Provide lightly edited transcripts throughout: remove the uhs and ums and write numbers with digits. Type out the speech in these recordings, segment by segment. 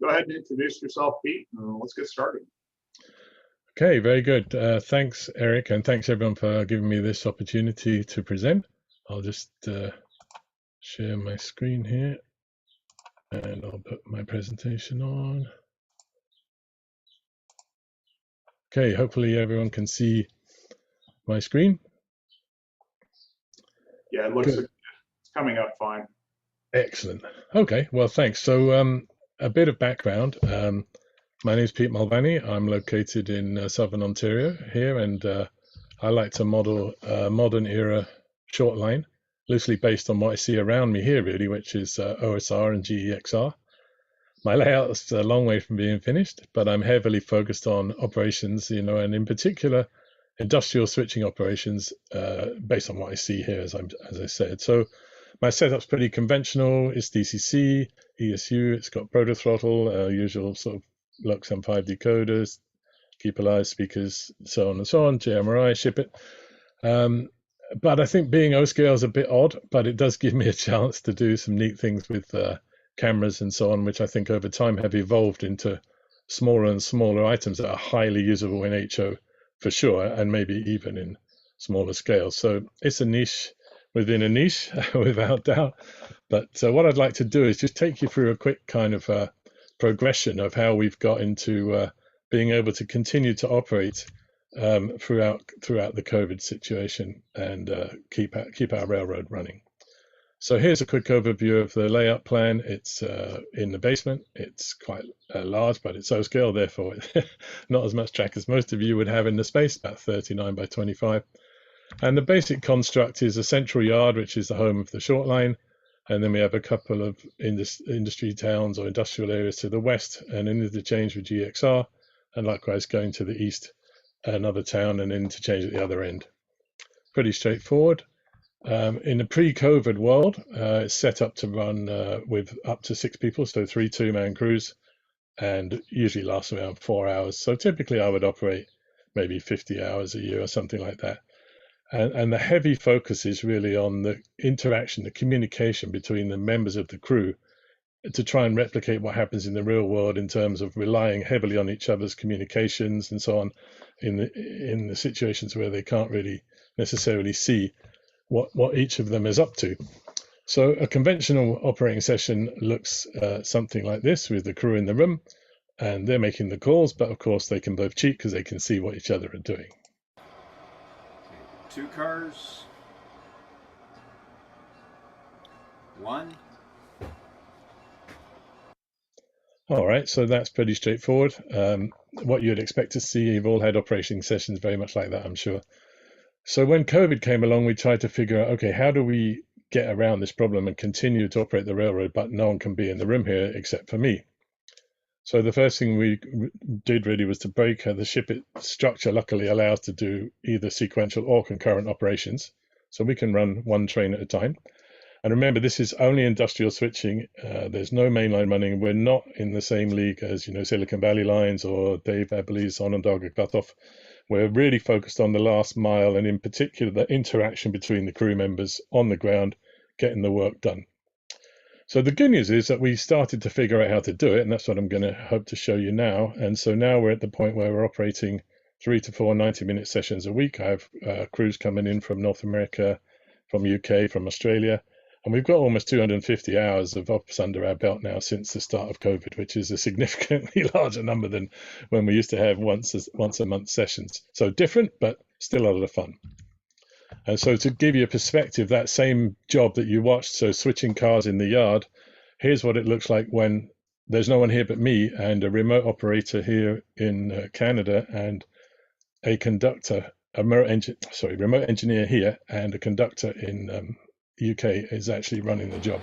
go ahead and introduce yourself, Pete, and let's get started. Okay, very good. Thanks, Eric, and thanks everyone for giving me this opportunity to present. I'll just share my screen here, and I'll put my presentation on. Okay, hopefully everyone can see my screen. Yeah, it looks like it's coming up fine. Excellent. Okay, well, thanks. So a bit of background. My name is Pete Mulvany. I'm located in Southern Ontario here, and I like to model modern era short line, loosely based on what I see around me here, really, which is OSR and GEXR. My layout is a long way from being finished, but I'm heavily focused on operations, and in particular, industrial switching operations based on what I see here, as I said. So my setup's pretty conventional. It's DCC, ESU. It's got proto throttle, usual sort of LUX M5 decoders, keep alive speakers, so on and so on, JMRI, ship it. But I think being O-scale is a bit odd, but it does give me a chance to do some neat things with cameras and so on, which I think over time have evolved into smaller and smaller items that are highly usable in HO for sure, and maybe even in smaller scales. So it's a niche within a niche, without doubt. But what I'd like to do is just take you through a quick kind of progression of how we've got into being able to continue to operate throughout the COVID situation and keep our railroad running. So here's a quick overview of the layout plan. It's in the basement. It's quite large, but it's O-scale, therefore not as much track as most of you would have in the space, about 39 by 25. And the basic construct is a central yard, which is the home of the short line. And then we have a couple of industry towns or industrial areas to the west and an interchange with GXR, and likewise going to the east, another town and an interchange at the other end. Pretty straightforward. In the pre-COVID world, it's set up to run with up to 6 people, so 3 two-man crews, and usually lasts around 4 hours. So typically I would operate maybe 50 hours a year or something like that. And the heavy focus is really on the interaction, the communication between the members of the crew to try and replicate what happens in the real world in terms of relying heavily on each other's communications and so on in the situations where they can't really necessarily see what each of them is up to. So a conventional operating session looks something like this, with the crew in the room and they're making the calls, but of course they can both cheat because they can see what each other are doing. 2 cars, 1. All right, so that's pretty straightforward. What you'd expect to see, you've all had operating sessions very much like that, I'm sure. So when COVID came along, we tried to figure out, okay, how do we get around this problem and continue to operate the railroad, but no one can be in the room here except for me. So the first thing we did really was to break the ship structure. Luckily allows to do either sequential or concurrent operations. So we can run 1 train at a time. And remember, this is only industrial switching. There's no mainline running. We're not in the same league as, Silicon Valley Lines or Dave Aberley's Onondaga Cutoff. We're really focused on the last mile, and in particular, the interaction between the crew members on the ground, getting the work done. So the good news is that we started to figure out how to do it, and that's what I'm going to hope to show you now. And so now we're at the point where we're operating 3 to 4 90-minute sessions a week. I have crews coming in from North America, from UK, from Australia, and we've got almost 250 hours of ops under our belt now since the start of COVID, which is a significantly larger number than when we used to have once a month sessions. So different, but still a lot of fun. And so to give you a perspective, that same job that you watched, so switching cars in the yard, here's what it looks like when there's no one here but me and a remote operator here in Canada and a conductor, remote engineer here and a conductor in UK is actually running the job.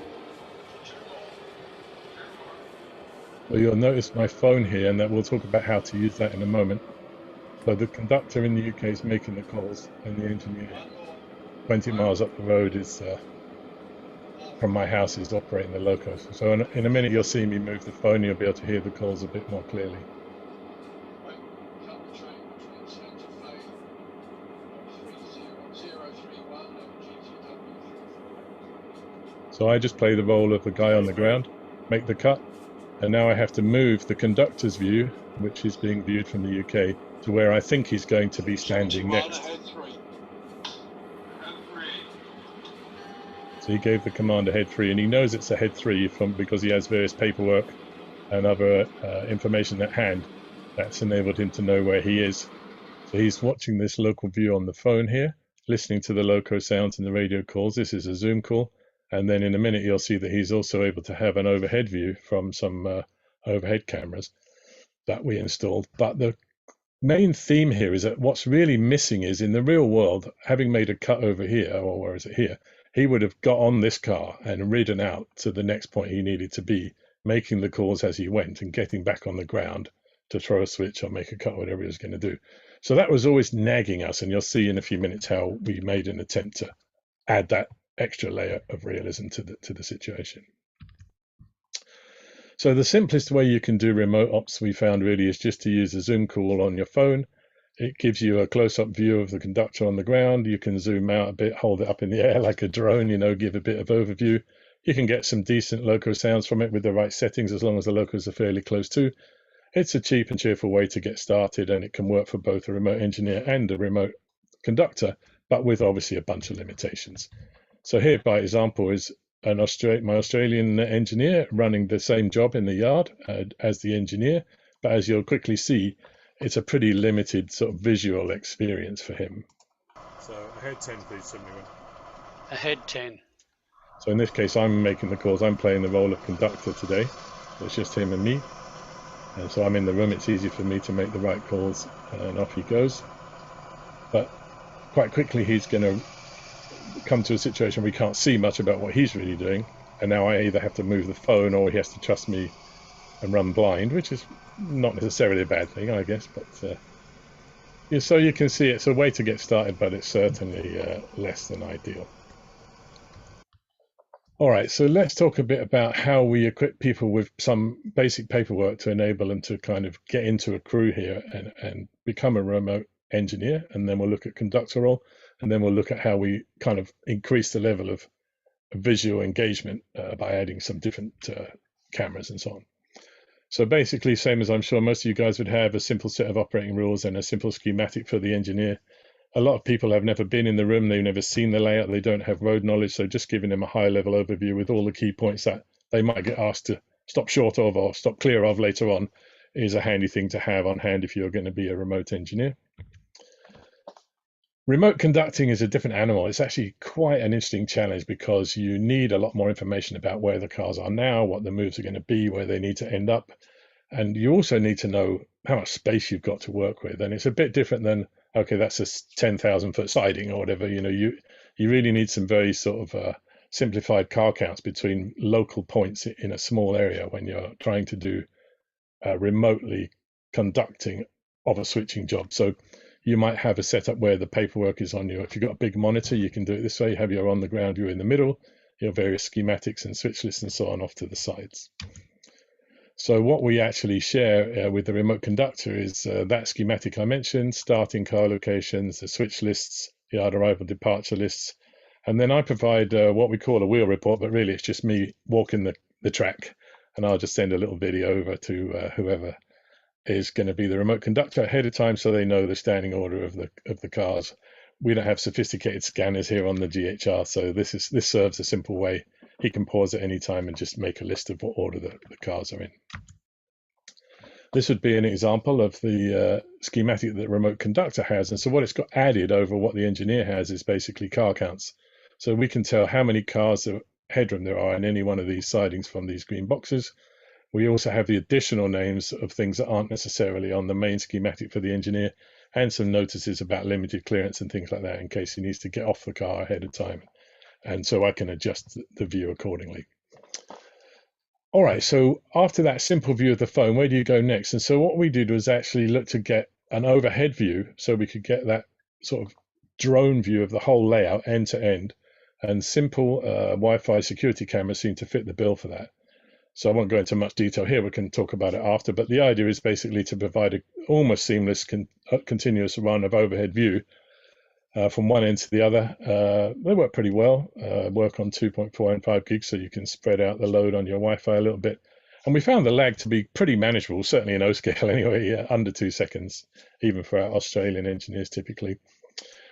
So you'll notice my phone here, and that we'll talk about how to use that in a moment. So the conductor in the UK is making the calls, and the engineer 20 miles up the road is from my house is operating the locos. So in a minute you'll see me move the phone, you'll be able to hear the calls a bit more clearly. So I just play the role of the guy on the ground, make the cut, And now I have to move the conductor's view, which is being viewed from the UK, to where I think he's going to be standing next. So he gave the command ahead 3, and he knows it's ahead 3 because he has various paperwork and other information at hand that's enabled him to know where he is. So he's watching this local view on the phone here, listening to the loco sounds and the radio calls. This is a Zoom call. And then in a minute, you'll see that he's also able to have an overhead view from some overhead cameras that we installed. But the main theme here is that what's really missing is, in the real world, having made a cut over here, or where is it here, he would have got on this car and ridden out to the next point he needed to be, making the calls as he went and getting back on the ground to throw a switch or make a cut, whatever he was going to do. So that was always nagging us, and you'll see in a few minutes how we made an attempt to add that extra layer of realism to the situation. So the simplest way you can do remote ops, we found, really is just to use a Zoom call on your phone. It gives you a close-up view of the conductor on the ground. You can zoom out a bit, hold it up in the air like a drone, give a bit of overview. You can get some decent loco sounds from it with the right settings, as long as the locos are fairly close to. It's a cheap and cheerful way to get started, and it can work for both a remote engineer and a remote conductor, but with obviously a bunch of limitations. So here, by example, is my Australian engineer running the same job in the yard as the engineer, but as you'll quickly see, it's a pretty limited sort of visual experience for him. So ahead 10, please, someone. Ahead 10. So in this case, I'm making the calls. I'm playing the role of conductor today. So it's just him and me. And so I'm in the room. It's easy for me to make the right calls, and off he goes. But quite quickly, he's going to come to a situation where we can't see much about what he's really doing. And now I either have to move the phone, or he has to trust me and run blind, which is not necessarily a bad thing, I guess. But yeah, so you can see it's a way to get started, but it's certainly less than ideal. All right, so let's talk a bit about how we equip people with some basic paperwork to enable them to kind of get into a crew here and become a remote engineer. And then we'll look at conductor role, and then we'll look at how we kind of increase the level of visual engagement by adding some different cameras and so on. So basically, same as I'm sure most of you guys would have, a simple set of operating rules and a simple schematic for the engineer. A lot of people have never been in the room, they've never seen the layout, they don't have road knowledge, so just giving them a high-level overview with all the key points that they might get asked to stop short of or stop clear of later on is a handy thing to have on hand if you're going to be a remote engineer. Remote conducting is a different animal. It's actually quite an interesting challenge because you need a lot more information about where the cars are now, what the moves are going to be, where they need to end up. And you also need to know how much space you've got to work with. And it's a bit different than, okay, that's a 10,000 foot siding or whatever. You really need some very sort of simplified car counts between local points in a small area when you're trying to do remotely conducting of a switching job. So you might have a setup where the paperwork is on you. If you've got a big monitor, you can do it this way. You have your on the ground view in the middle, your various schematics and switch lists and so on off to the sides. So what we actually share with the remote conductor is that schematic I mentioned, starting car locations, the switch lists, yard arrival departure lists, and then I provide what we call a wheel report, but really it's just me walking the track, and I'll just send a little video over to whoever is going to be the remote conductor ahead of time, so they know the standing order of the cars. We don't have sophisticated scanners here on the GHR, so this serves a simple way. He can pause at any time and just make a list of what order the cars are in. This would be an example of the schematic that the remote conductor has, and so what it's got added over what the engineer has is basically car counts. So we can tell how many cars of headroom there are in any one of these sidings from these green boxes. We also have the additional names of things that aren't necessarily on the main schematic for the engineer, and some notices about limited clearance and things like that in case he needs to get off the car ahead of time. And so I can adjust the view accordingly. All right, so after that simple view of the phone, where do you go next? And so what we did was actually look to get an overhead view so we could get that sort of drone view of the whole layout end to end. And simple Wi-Fi security cameras seem to fit the bill for that. So I won't go into much detail here, we can talk about it after, but the idea is basically to provide an almost seamless continuous run of overhead view from one end to the other. They work pretty well, work on 2.4 and 5 gigs, so you can spread out the load on your Wi-Fi a little bit. And we found the lag to be pretty manageable, certainly in O-scale anyway, under 2 seconds, even for our Australian engineers typically.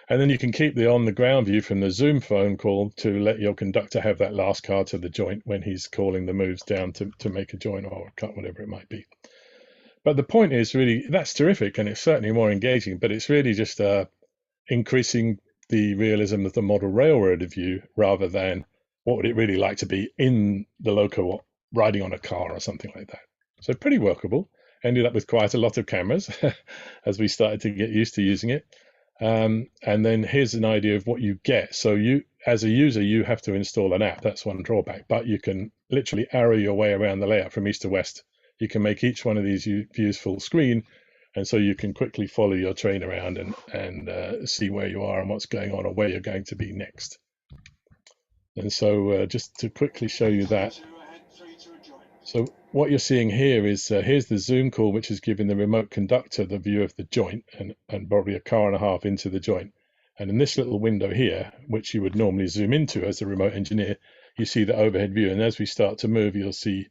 And then you can keep the on-the-ground view from the Zoom phone call to let your conductor have that last car to the joint when he's calling the moves down to make a joint or a cut, whatever it might be. But the point is really, that's terrific, and it's certainly more engaging, but it's really just increasing the realism of the model railroad view rather than what would it really like to be in the loco riding on a car or something like that. So pretty workable. Ended up with quite a lot of cameras as we started to get used to using it. And then here's an idea of what you get. So you, as a user, you have to install an app. That's one drawback, but you can literally arrow your way around the layout from east to west. You can make each one of these views full screen, and so you can quickly follow your train around and see where you are and what's going on or where you're going to be next. And so just to quickly show you that. So what you're seeing here is here's the Zoom call, which is giving the remote conductor the view of the joint and probably a car and a half into the joint. And in this little window here, which you would normally zoom into as a remote engineer, you see the overhead view. And as we start to move, you'll see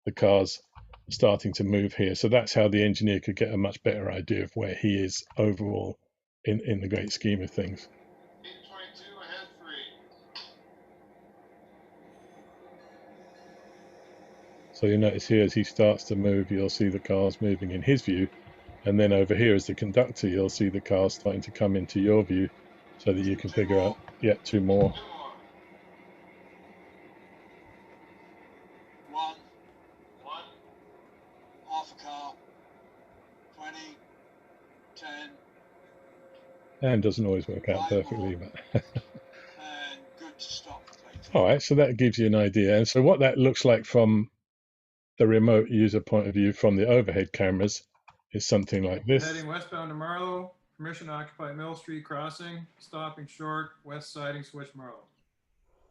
the cars starting to move here. So that's how the engineer could get a much better idea of where he is overall in the great scheme of things. So you'll notice here as he starts to move, you'll see the cars moving in his view. And then over here as the conductor, you'll see the cars starting to come into your view so that you can figure out, yeah, 2 more. One, half a car, 20, 10. And doesn't always work out perfectly, but And good to stop. all right, so that gives you an idea. And so what that looks like from the remote user point of view from the overhead cameras is something like this. Heading westbound to Marlow, permission to occupy Mill Street crossing, stopping short, west siding, switch Marlow.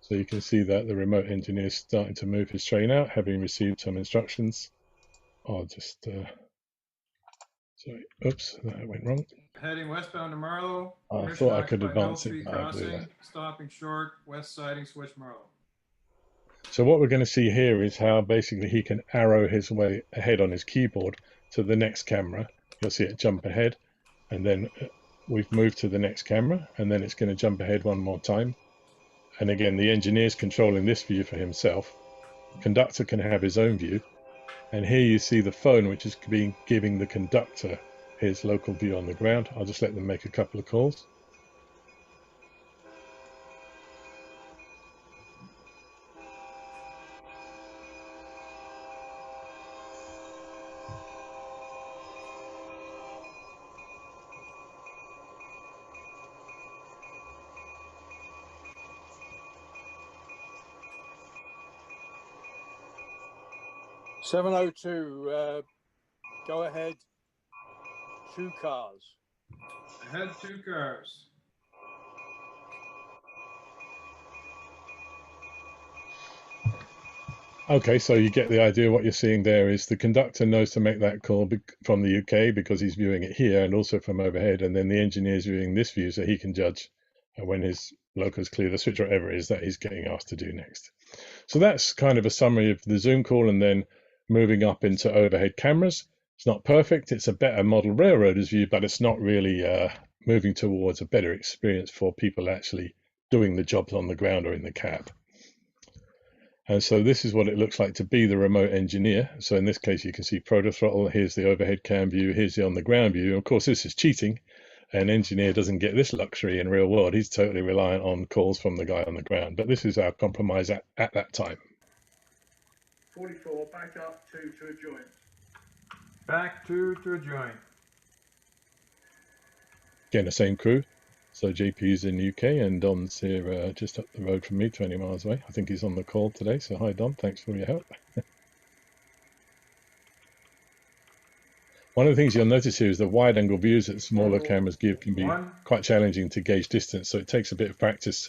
So you can see that the remote engineer is starting to move his train out, having received some instructions. I'll just, sorry, oops, that went wrong. Heading westbound to Marlow, I thought I could advance it, but I'll do that. Stopping short, west siding, switch Marlow. So what we're going to see here is how basically he can arrow his way ahead on his keyboard to the next camera. You'll see it jump ahead, and then we've moved to the next camera, and then it's going to jump ahead one more time. And again, the engineer's controlling this view for himself. The conductor can have his own view. And here you see the phone, which is giving the conductor his local view on the ground. I'll just let them make a couple of calls. $702, go ahead, 2 cars. Ahead 2 cars. Okay, so you get the idea. What you're seeing there is the conductor knows to make that call from the UK because he's viewing it here and also from overhead, and then the engineer's viewing this view so he can judge when his locos clear the switch, or whatever it is that he's getting asked to do next. So that's kind of a summary of the Zoom call, and then moving up into overhead cameras. It's not perfect. It's a better model railroader's view, but it's not really moving towards a better experience for people actually doing the jobs on the ground or in the cab. And so this is what it looks like to be the remote engineer. So in this case, you can see proto throttle. Here's the overhead cam view. Here's the on the ground view. Of course, this is cheating. An engineer doesn't get this luxury in real world. He's totally reliant on calls from the guy on the ground. But this is our compromise at that time. 44, back up 2 to a joint. Back 2 to a joint. Again, the same crew. So JP's in UK and Don's here just up the road from me, 20 miles away. I think he's on the call today. So hi, Don. Thanks for your help. One of the things you'll notice here is the wide angle views that smaller cameras give can be quite challenging to gauge distance. So it takes a bit of practice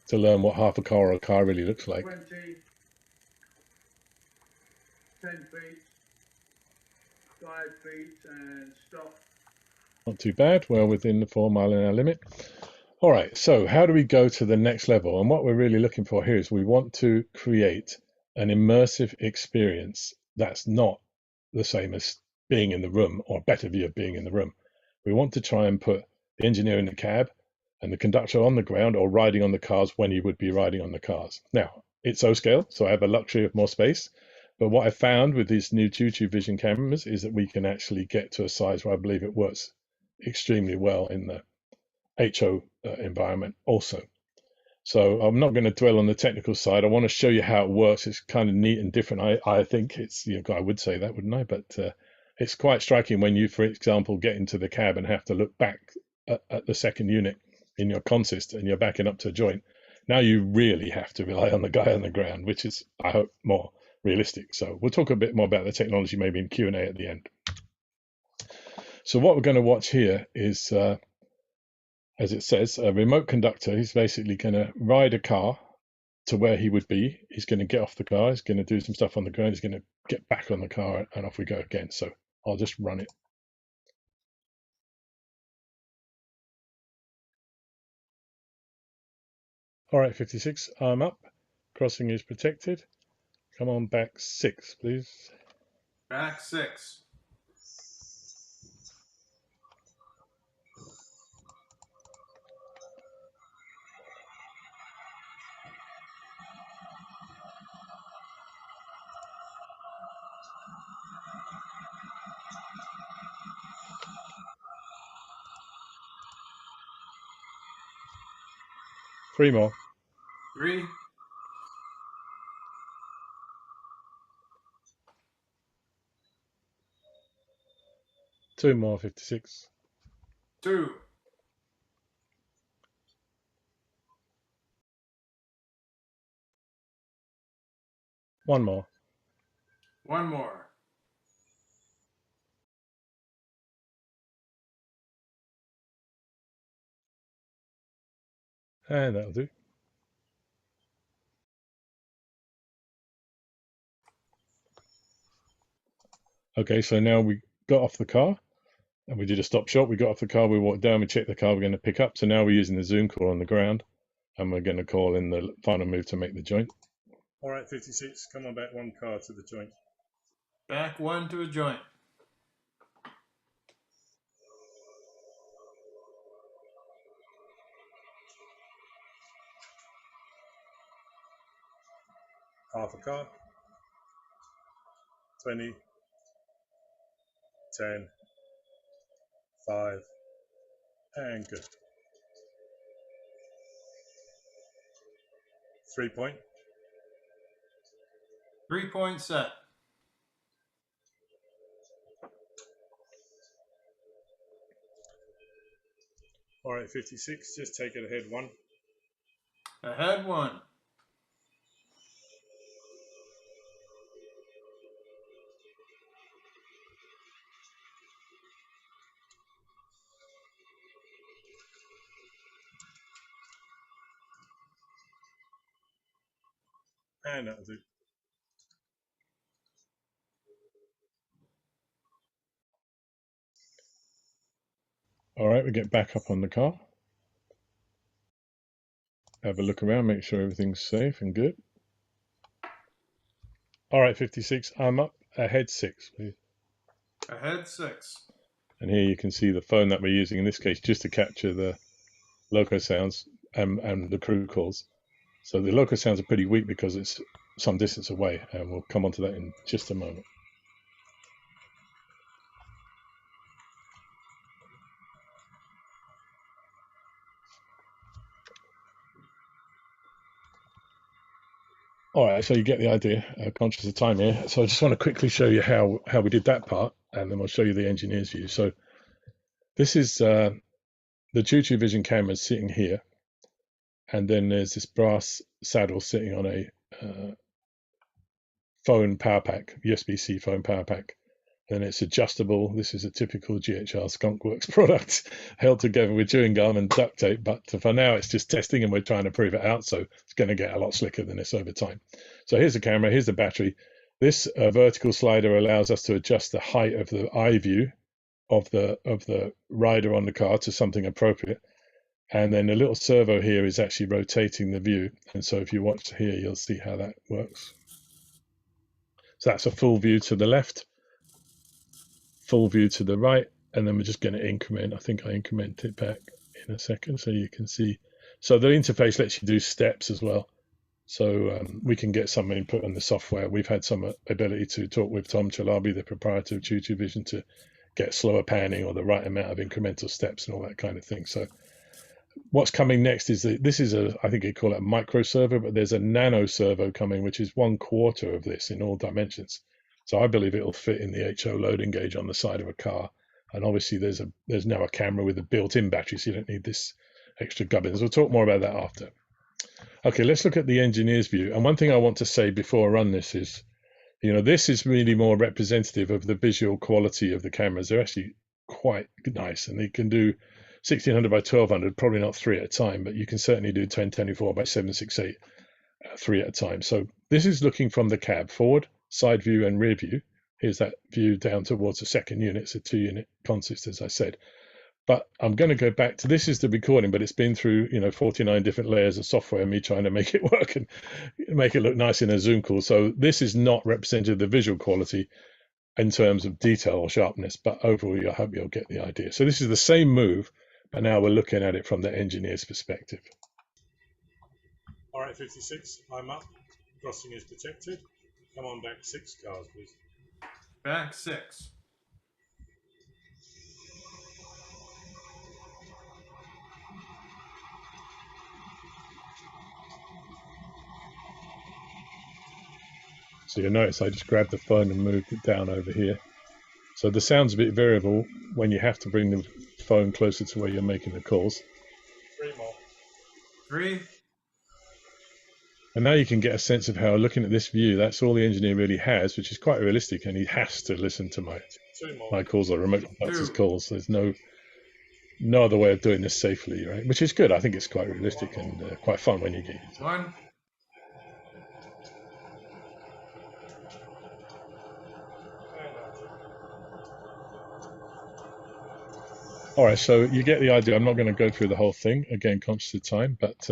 to learn what half a car or a car really looks like. 20, 10 feet, 5 feet, and stop. Not too bad, well within the 4 mile an hour limit. All right, so how do we go to the next level? And what we're really looking for here is we want to create an immersive experience that's not the same as being in the room or a better view of being in the room. We want to try and put the engineer in the cab and the conductor on the ground or riding on the cars when he would be riding on the cars. Now, it's O-scale, so I have a luxury of more space. But what I found with these new Choo Vision cameras is that we can actually get to a size where I believe it works extremely well in the HO environment also. So I'm not going to dwell on the technical side. I want to show you how it works. It's kind of neat and different. I think it's, I would say that, wouldn't I? But it's quite striking when you, for example, get into the cab and have to look back at the second unit in your consist and you're backing up to a joint. Now you really have to rely on the guy on the ground, which is, I hope, more realistic. So we'll talk a bit more about the technology maybe in Q&A at the end. So what we're going to watch here is, as it says, a remote conductor. He's basically going to ride a car to where he would be. He's going to get off the car. He's going to do some stuff on the ground. He's going to get back on the car, and off we go again. So I'll just run it. All right, 56, arm up. Crossing is protected. Come on, back 6, please. Back 6. Three more. 3. 2 more, 56. 2. 1 more. 1 more. And that'll do. Okay, so now we got off the car and we did a stop shot. We got off the car, we walked down, we checked the car we're going to pick up. So now we're using the zoom call on the ground and we're going to call in the final move to make the joint. All right, 56, come on back 1 car to the joint. Back 1 to a joint. Half a car. 20. 10. 5. And good. 3 point. 3 point set. All right, 56, just take it ahead 1. Ahead 1. And that'll do. All right, we get back up on the car. Have a look around, make sure everything's safe and good. All right, 56, I'm up. Ahead 6, please. Ahead 6. And here you can see the phone that we're using in this case just to capture the loco sounds and the crew calls. So the loco sounds are pretty weak because it's some distance away, and we'll come on to that in just a moment. All right, so you get the idea, conscious of time here. So I just want to quickly show you how we did that part, and then we'll show you the engineer's view. So this is the Choo Vision camera sitting here, and then there's this brass saddle sitting on a phone power pack, USB-C phone power pack. Then it's adjustable. This is a typical GHR Skunkworks product, held together with chewing gum and duct tape. But for now, it's just testing and we're trying to prove it out. So it's going to get a lot slicker than this over time. So here's the camera. Here's the battery. This vertical slider allows us to adjust the height of the eye view of the rider on the car to something appropriate. And then the little servo here is actually rotating the view. And so if you watch here, you'll see how that works. So that's a full view to the left, full view to the right, and then we're just going to increment. I think I increment it back in a second so you can see. So the interface lets you do steps as well. So we can get some input on the software. We've had some ability to talk with Tom Chalabi, the proprietor of Tutu Vision, to get slower panning or the right amount of incremental steps and all that kind of thing. So what's coming next is that this is I think they call it a micro servo, but there's a nano servo coming, which is 1/4 of this in all dimensions. So I believe it'll fit in the HO loading gauge on the side of a car. And obviously there's now a camera with a built-in battery, so you don't need this extra gubbins. We'll talk more about that after. Okay, let's look at the engineer's view. And one thing I want to say before I run this is, this is really more representative of the visual quality of the cameras. They're actually quite nice, and they can do 1600 by 1200, probably not 3 at a time, but you can certainly do 1024 by 768, 3 at a time. So this is looking from the cab, forward, side view, and rear view. Here's that view down towards the second unit. It's a 2-unit consist, as I said. But I'm going to go back to, this is the recording, but it's been through 49 different layers of software, me trying to make it work and make it look nice in a Zoom call. So this is not representative of the visual quality in terms of detail or sharpness, but overall, I hope you'll get the idea. So this is the same move, but now we're looking at it from the engineer's perspective. All right, 56, I'm up. Crossing is detected. Come on back 6 cars, please. Back 6. So you'll notice I just grabbed the phone and moved it down over here. So the sound's a bit variable when you have to bring the phone closer to where you're making the calls. 3 more. 3. And now you can get a sense of how, looking at this view, that's all the engineer really has, which is quite realistic, and he has to listen to my calls or remote access calls. There's no other way of doing this safely, right? Which is good. I think it's quite realistic and quite fun when you get it. 1. All right, so you get the idea. I'm not going to go through the whole thing, again, conscious of time, but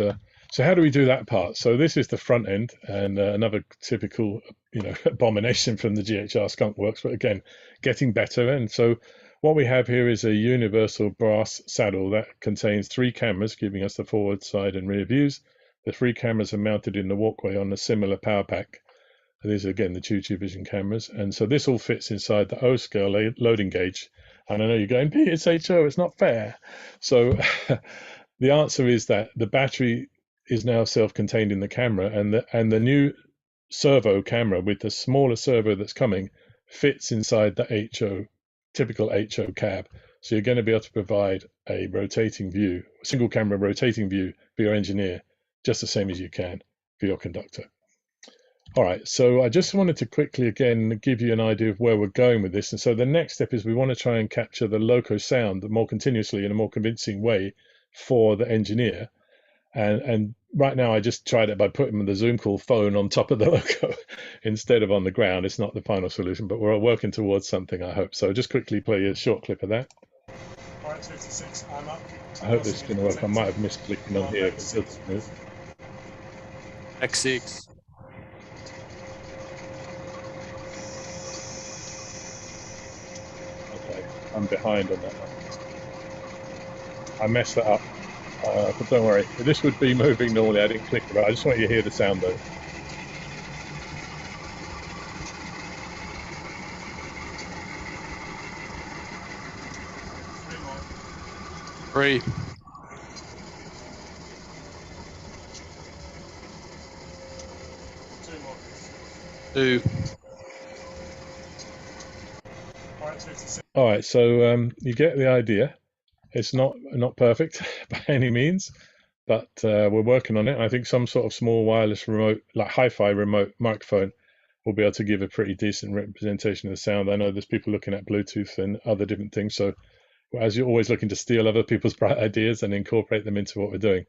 so how do we do that part? So this is the front end, and another typical, abomination from the GHR skunk works, but again, getting better. And so what we have here is a universal brass saddle that contains 3 cameras, giving us the forward, side, and rear views. The 3 cameras are mounted in the walkway on a similar power pack. And these are, again, the Tutu Vision cameras. And so this all fits inside the O-scale loading gauge. And I know you're going, it's HO, it's not fair. So the answer is that the battery is now self-contained in the camera, and the new servo camera with the smaller servo that's coming fits inside the HO, typical HO cab. So you're going to be able to provide a rotating view, a single camera rotating view for your engineer, just the same as you can for your conductor. All right, so I just wanted to quickly, again, give you an idea of where we're going with this. And so the next step is we want to try and capture the loco sound more continuously in a more convincing way for the engineer. And right now I just tried it by putting the Zoom call phone on top of the loco instead of on the ground. It's not the final solution, but we're working towards something, I hope. So just quickly play a short clip of that. All right, 56, I'm up. I hope this is going to work. I might have missed clicking on here. X6. Okay, I'm behind on that one. I messed that up. But don't worry, this would be moving normally. I didn't click it, but I just want you to hear the sound though. Three. 2. All right, so you get the idea. It's not perfect by any means, but we're working on it. I think some sort of small wireless remote, like hi-fi remote microphone, will be able to give a pretty decent representation of the sound. I know there's people looking at Bluetooth and other different things. So as you're always looking to steal other people's bright ideas and incorporate them into what we're doing.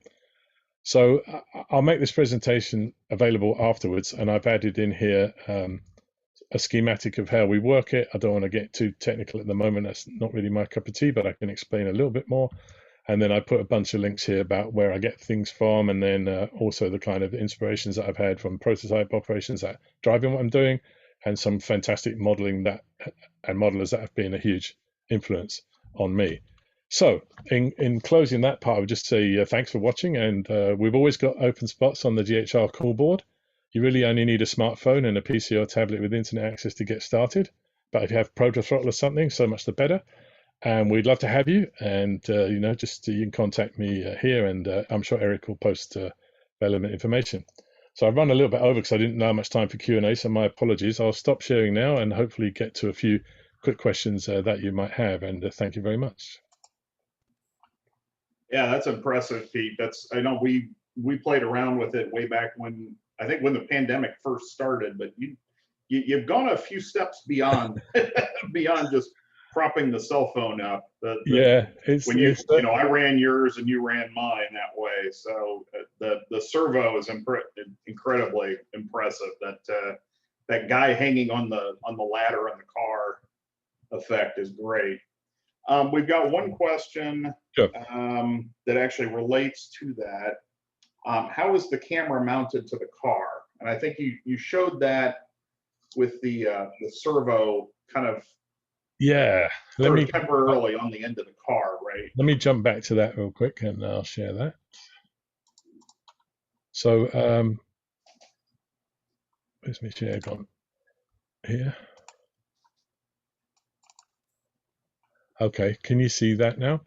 So I'll make this presentation available afterwards, and I've added in here a schematic of how we work it. I don't want to get too technical at the moment. That's not really my cup of tea, but I can explain a little bit more. And then I put a bunch of links here about where I get things from, and then also the kind of inspirations that I've had from prototype operations that driving what I'm doing, and some fantastic modeling that and modelers that have been a huge influence on me. So in closing that part, I would just say thanks for watching, and we've always got open spots on the GHR call board. You really only need a smartphone and a PC or tablet with internet access to get started. But if you have Proto Throttle or something, so much the better. And we'd love to have you. And just you can contact me here, and I'm sure Eric will post relevant information. So I've run a little bit over because I didn't know how much time for Q&A, so my apologies. I'll stop sharing now and hopefully get to a few quick questions that you might have. And thank you very much. Yeah, that's impressive, Pete. I know we played around with it way back when, I think when the pandemic first started, but you've gone a few steps beyond beyond just propping the cell phone up. Yeah, I ran yours and you ran mine that way. So the servo is incredibly impressive. That guy hanging on the ladder in the car effect is great. We've got one question. Sure. That actually relates to that. How is the camera mounted to the car? And I think you showed that with the servo kind of temporarily on the end of the car, right? Let me jump back to that real quick, and I'll share that. So where's my share gone? Here. Okay, can you see that now?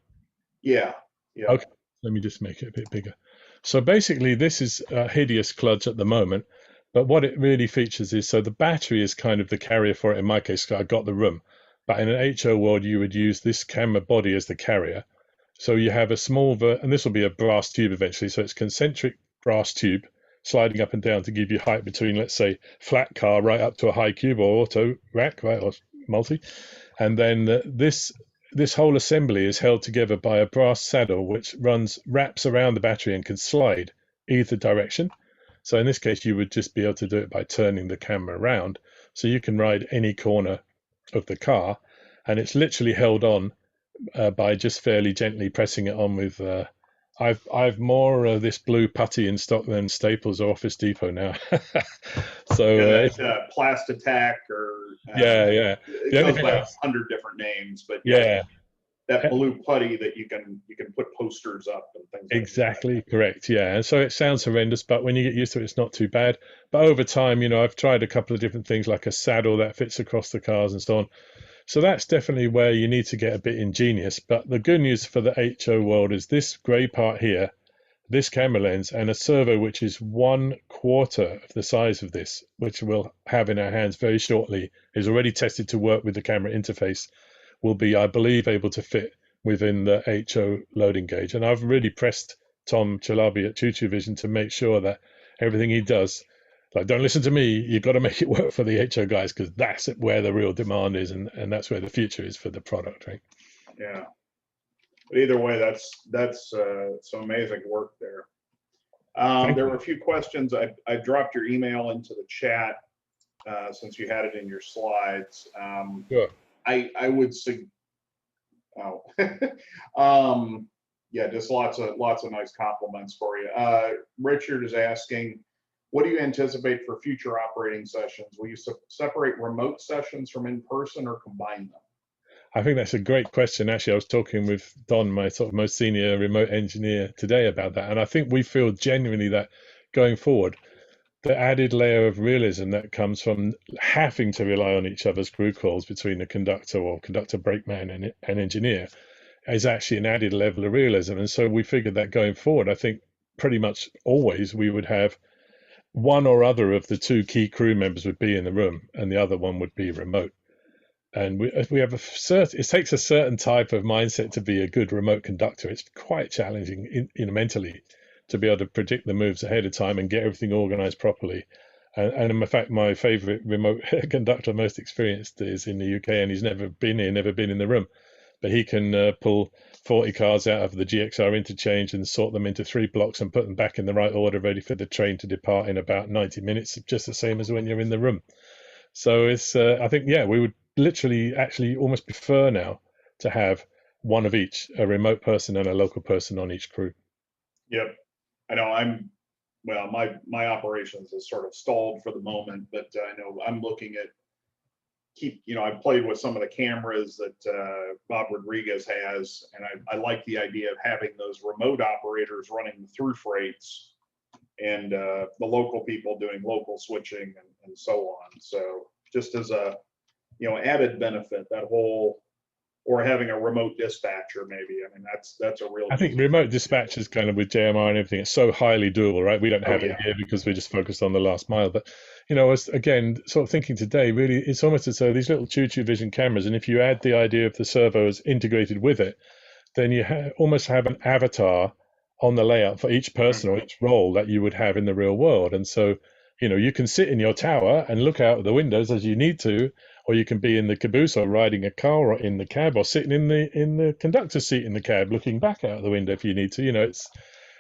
Yeah. Okay, let me just make it a bit bigger. So basically, this is a hideous kludge at the moment, but what it really features is, so the battery is kind of the carrier for it. In my case, I got the room, but in an HO world, you would use this camera body as the carrier. So you have a small, and this will be a brass tube eventually, so it's concentric brass tube sliding up and down to give you height between, let's say, flat car right up to a high cube or auto rack, right, or multi. And then this whole assembly is held together by a brass saddle which wraps around the battery and can slide either direction. So in this case, you would just be able to do it by turning the camera around. So you can ride any corner of the car, and it's literally held on by just fairly gently pressing it on with. I've more of this blue putty in stock than Staples or Office Depot now. So Plastitac or yeah. It goes by 100 different names, but yeah. That blue putty that you can put posters up and things like exactly that. Correct, yeah. And so it sounds horrendous, but when you get used to it, it's not too bad. But over time, I've tried a couple of different things like a saddle that fits across the cars and so on. So that's definitely where you need to get a bit ingenious. But the good news for the HO world is this grey part here, this camera lens, and a servo which is 1/4 of the size of this, which we'll have in our hands very shortly, is already tested to work with the camera interface, will be, I believe, able to fit within the HO loading gauge. And I've really pressed Tom Chalabi at Choo Vision to make sure that everything he does, like, don't listen to me, you've got to make it work for the HO guys, because that's where the real demand is, and that's where the future is for the product, right? Yeah. But either way, that's some amazing work there. There were a few questions. I dropped your email into the chat since you had it in your slides. Sure. I would say, yeah, just lots of nice compliments for you. Richard is asking, what do you anticipate for future operating sessions? Will you separate remote sessions from in-person or combine them? I think that's a great question. Actually, I was talking with Don, my sort of most senior remote engineer, today about that. And I think we feel genuinely that going forward, the added layer of realism that comes from having to rely on each other's crew calls between the conductor or conductor brakeman and engineer is actually an added level of realism. And so we figured that going forward, I think pretty much always we would have one or other of the two key crew members would be in the room and the other one would be remote. And we have it takes a certain type of mindset to be a good remote conductor. It's quite challenging mentally to be able to predict the moves ahead of time and get everything organized properly. And in fact, my favorite remote conductor, most experienced, is in the UK, and he's never been here, never been in the room. But he can pull 40 cars out of the GXR interchange and sort them into 3 blocks and put them back in the right order, ready for the train to depart in about 90 minutes, just the same as when you're in the room. So it's, I think, yeah, we would literally actually almost prefer now to have one of each, a remote person and a local person on each crew. Yep. I know well, my operations is sort of stalled for the moment, but I know I'm looking at I've played with some of the cameras that Bob Rodriguez has, and I like the idea of having those remote operators running the through freights and the local people doing local switching and so on. So just as a, added benefit, that whole, or having a remote dispatcher maybe. I mean, that's a real. I think remote dispatch is kind of with JMR and everything. It's so highly doable, right? We don't have it here because we're just focused on the last mile. But as again, sort of thinking today, really, it's almost as though these little Choo Vision cameras, and if you add the idea of the servos integrated with it, then you almost have an avatar on the layout for each person or each role that you would have in the real world. And so, you can sit in your tower and look out the windows as you need to, or you can be in the caboose or riding a car or in the cab or sitting in the conductor's seat in the cab looking back out the window if you need to.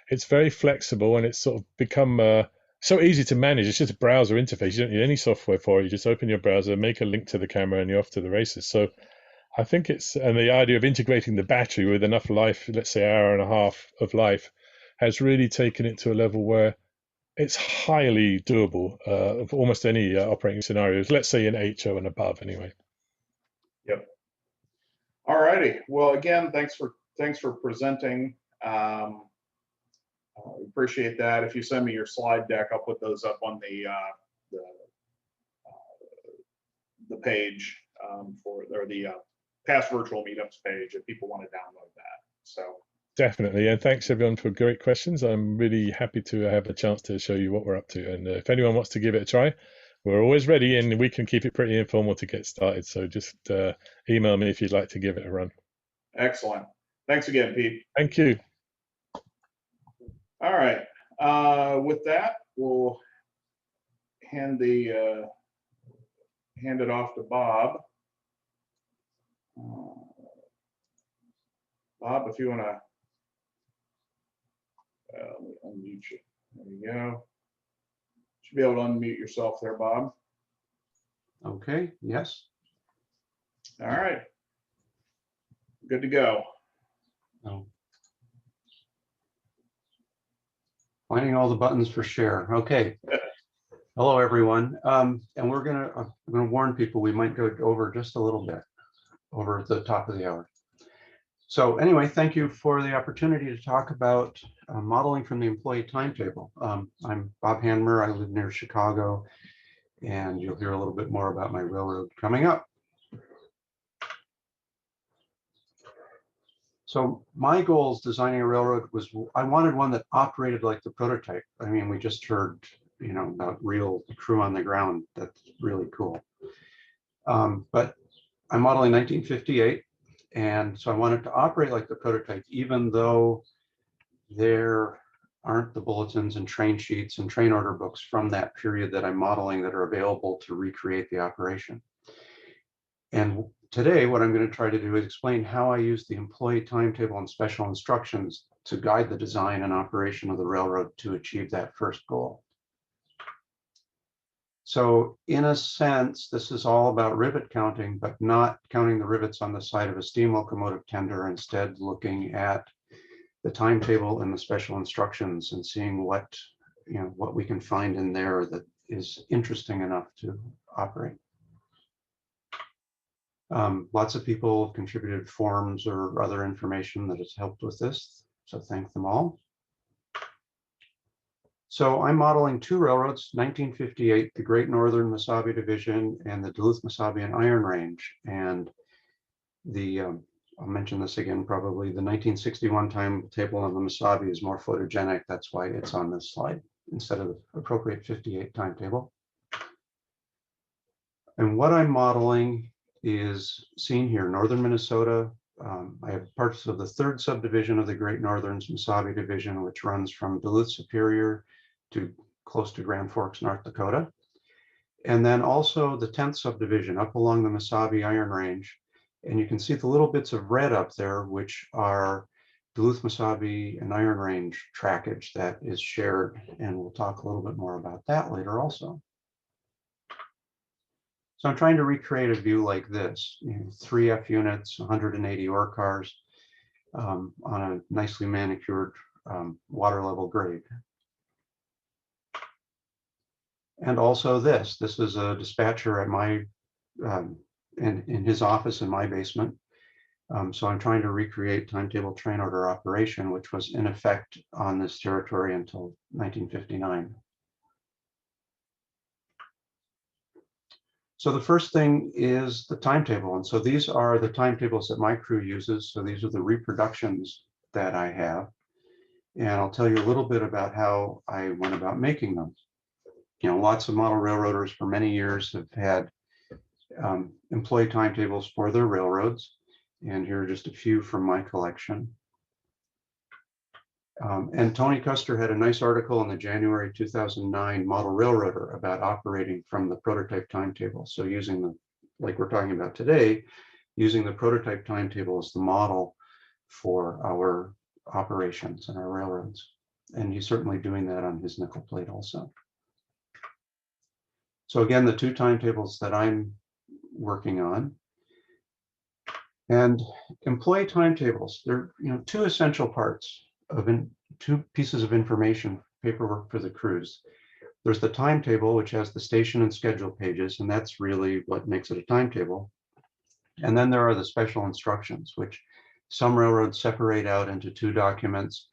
It's very flexible, and it's sort of become so easy to manage. It's just a browser interface. You don't need any software for it. You just open your browser, make a link to the camera, and you're off to the races. So I think and the idea of integrating the battery with enough life, let's say hour and a half of life, has really taken it to a level where it's highly doable of almost any operating scenarios, let's say in HO and above anyway. Yep. All righty. Well, again, thanks for presenting. Appreciate that. If you send me your slide deck, I'll put those up on the page or the past virtual meetups page if people want to download that. So definitely, and thanks everyone for great questions. I'm really happy to have a chance to show you what we're up to, and if anyone wants to give it a try, we're always ready, and we can keep it pretty informal to get started. So just email me if you'd like to give it a run. Excellent. Thanks again, Pete. Thank you. All right. With that, we'll hand it off to Bob. Bob, if you want to unmute you. There you go. Should be able to unmute yourself there, Bob. Okay, yes. All right. Good to go. Oh. Finding all the buttons for share. Okay. Hello, everyone. And I'm gonna warn people we might go over just a little bit over the top of the hour. So anyway, thank you for the opportunity to talk about modeling from the employee timetable. I'm Bob Hanmer. I live near Chicago, and you'll hear a little bit more about my railroad coming up. So my goals designing a railroad was I wanted one that operated like the prototype. I mean, we just heard, about real crew on the ground. That's really cool. But I'm modeling 1958. And so I wanted to operate like the prototype, even though there aren't the bulletins and train sheets and train order books from that period that I'm modeling that are available to recreate the operation. And today, what I'm going to try to do is explain how I use the employee timetable and special instructions to guide the design and operation of the railroad to achieve that first goal. So in a sense, this is all about rivet counting, but not counting the rivets on the side of a steam locomotive tender, instead looking at the timetable and the special instructions and seeing what we can find in there that is interesting enough to operate. Lots of people contributed forms or other information that has helped with this, so thank them all. So I'm modeling two railroads, 1958, the Great Northern Mesabi Division and the Duluth-Mesabi and Iron Range. And I'll mention this again probably, the 1961 timetable on the Mesabi is more photogenic. That's why it's on this slide instead of the appropriate 58 timetable. And what I'm modeling is seen here, northern Minnesota. I have parts of the third subdivision of the Great Northern's Mesabi Division, which runs from Duluth Superior to close to Grand Forks, North Dakota. And then also the 10th subdivision up along the Mesabi Iron Range. And you can see the little bits of red up there, which are Duluth, Mesabi, and Iron Range trackage that is shared. And we'll talk a little bit more about that later also. So I'm trying to recreate a view like this, 3 F units, 180 ore cars on a nicely manicured water level grade. And also this is a dispatcher at my, in his office in my basement. So I'm trying to recreate timetable train order operation, which was in effect on this territory until 1959. So the first thing is the timetable. And so these are the timetables that my crew uses. So these are the reproductions that I have. And I'll tell you a little bit about how I went about making them. You know, lots of model railroaders for many years have had employee timetables for their railroads. And here are just a few from my collection. And Tony Custer had a nice article in the January 2009 Model Railroader about operating from the prototype timetable. So using the, like we're talking about today, using the prototype timetable as the model for our operations and our railroads. And he's certainly doing that on his nickel plate also. So again, the two timetables that I'm working on. And employee timetables, they're two essential parts of two pieces of information, paperwork for the crews. There's the timetable, which has the station and schedule pages, and that's really what makes it a timetable. And then there are the special instructions, which some railroads separate out into two documents.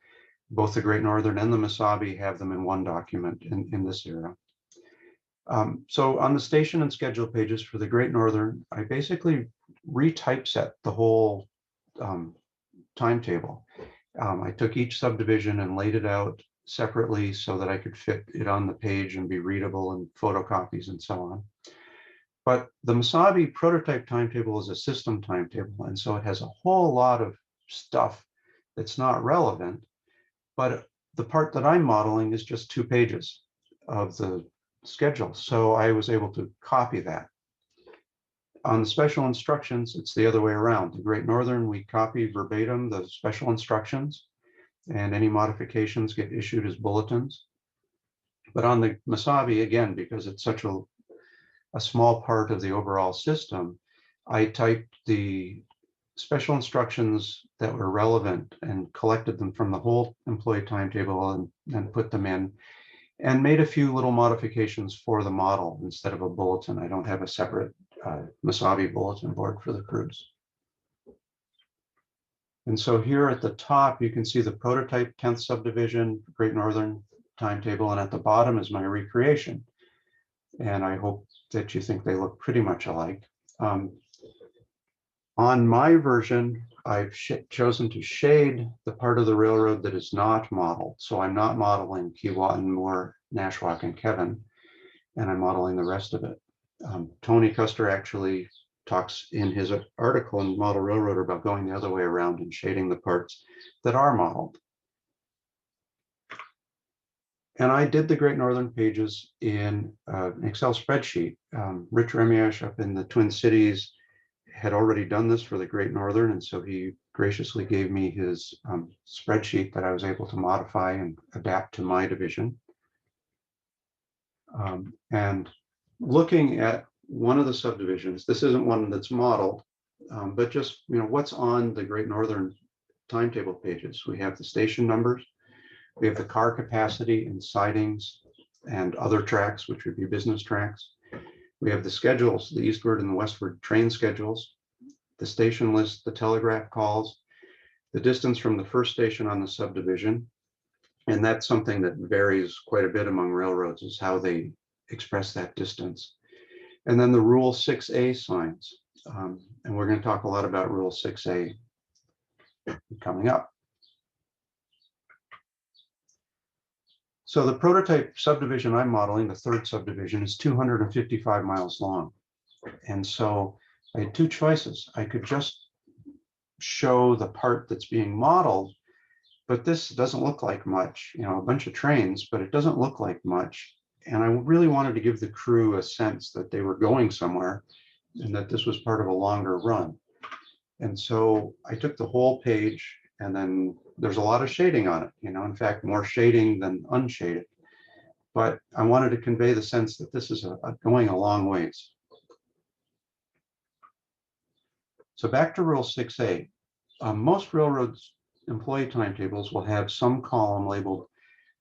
Both the Great Northern and the Mesabi have them in one document in this era. So on the station and schedule pages for the Great Northern, I basically retypeset the whole timetable. I took each subdivision and laid it out separately so that I could fit it on the page and be readable and photocopies and so on. But the Mesabi prototype timetable is a system timetable, and so it has a whole lot of stuff that's not relevant, but the part that I'm modeling is just 2 pages of the schedule. So I was able to copy that. On the special instructions, it's the other way around. The Great Northern, we copy verbatim the special instructions, and any modifications get issued as bulletins. But on the Mesabi, again, because it's such a small part of the overall system, I typed the special instructions that were relevant and collected them from the whole employee timetable and put them in, and made a few little modifications for the model instead of a bulletin. I don't have a separate Mesabi bulletin board for the crews. And so here at the top, you can see the prototype 10th subdivision, Great Northern timetable, and at the bottom is my recreation. And I hope that you think they look pretty much alike. On my version, I've chosen to shade the part of the railroad that is not modeled. So I'm not modeling Keewatin, Moore, Nashwauk, and Kevin, and I'm modeling the rest of it. Tony Custer actually talks in his article in Model Railroader about going the other way around and shading the parts that are modeled. And I did the Great Northern pages in an Excel spreadsheet. Rich Remiash up in the Twin Cities had already done this for the Great Northern, and so he graciously gave me his spreadsheet that I was able to modify and adapt to my division. And looking at one of the subdivisions, this isn't one that's modeled, but just what's on the Great Northern timetable pages. We have the station numbers, we have the car capacity and sidings and other tracks, which would be business tracks. We have the schedules, the eastward and the westward train schedules, the station list, the telegraph calls, the distance from the first station on the subdivision. And that's something that varies quite a bit among railroads, is how they express that distance. And then the Rule 6A signs. And we're going to talk a lot about Rule 6A coming up. So the prototype subdivision I'm modeling, the 3rd subdivision, is 255 miles long. And so I had 2 choices. I could just show the part that's being modeled, but this doesn't look like much, a bunch of trains, but it doesn't look like much. And I really wanted to give the crew a sense that they were going somewhere and that this was part of a longer run. And so I took the whole page, and then there's a lot of shading on it, in fact, more shading than unshaded. But I wanted to convey the sense that this is going a long ways. So back to Rule 6A. Most railroads employee timetables will have some column labeled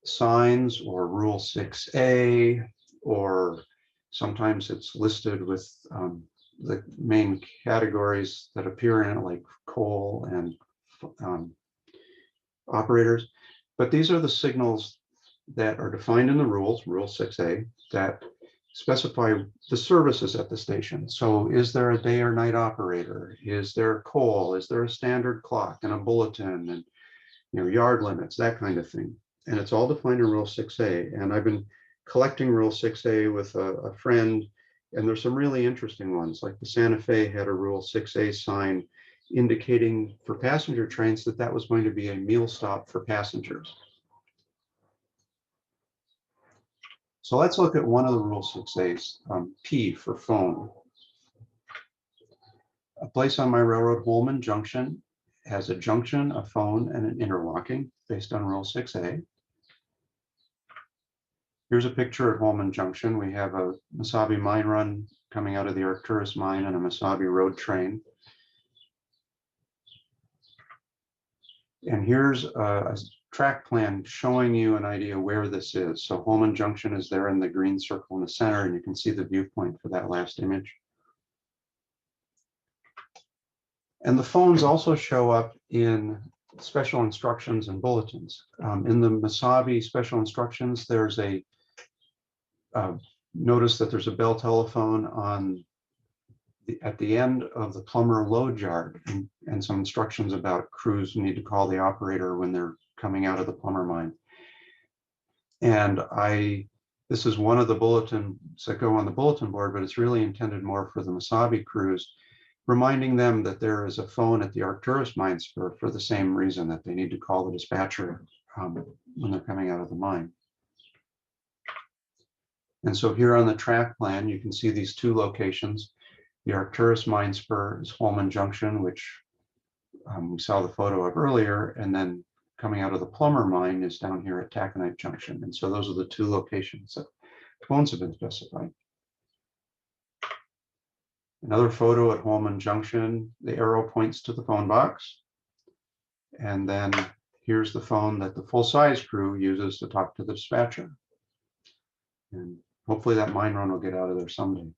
signs or Rule 6A or sometimes it's listed with the main categories that appear in it, like coal and operators. But these are the signals that are defined in the rules, Rule 6A, that specify the services at the station. So is there a day or night operator? Is there coal? Is there a standard clock and a bulletin and yard limits, that kind of thing? And it's all defined in Rule 6A. And I've been collecting Rule 6A with a friend, and there's some really interesting ones, like the Santa Fe had a Rule 6A sign indicating for passenger trains that that was going to be a meal stop for passengers. So let's look at one of the Rule 6As, P for phone. A place on my railroad, Holman Junction, has a junction, a phone, and an interlocking based on Rule 6A. Here's a picture at Holman Junction. We have a Mesabi mine run coming out of the Arcturus mine and a Mesabi road train. And here's a track plan showing you an idea where this is. So Holman Junction is there in the green circle in the center, and you can see the viewpoint for that last image. And the phones also show up in special instructions and bulletins. In the Mesabi special instructions, there's a notice that there's a bell telephone on at the end of the plumber load yard, and some instructions about crews who need to call the operator when they're coming out of the plumber mine. And this is one of the bulletins that go on the bulletin board, but it's really intended more for the Mesabi crews, reminding them that there is a phone at the Arcturus mine spur for the same reason, that they need to call the dispatcher when they're coming out of the mine. And so here on the track plan, you can see these two locations. The Arcturus mine spur is Holman Junction, which we saw the photo of earlier, and then coming out of the plumber mine is down here at Taconite Junction. And so those are the two locations that phones have been specified. Another photo at Holman Junction, the arrow points to the phone box. And then here's the phone that the full-size crew uses to talk to the dispatcher. And hopefully that mine run will get out of there someday.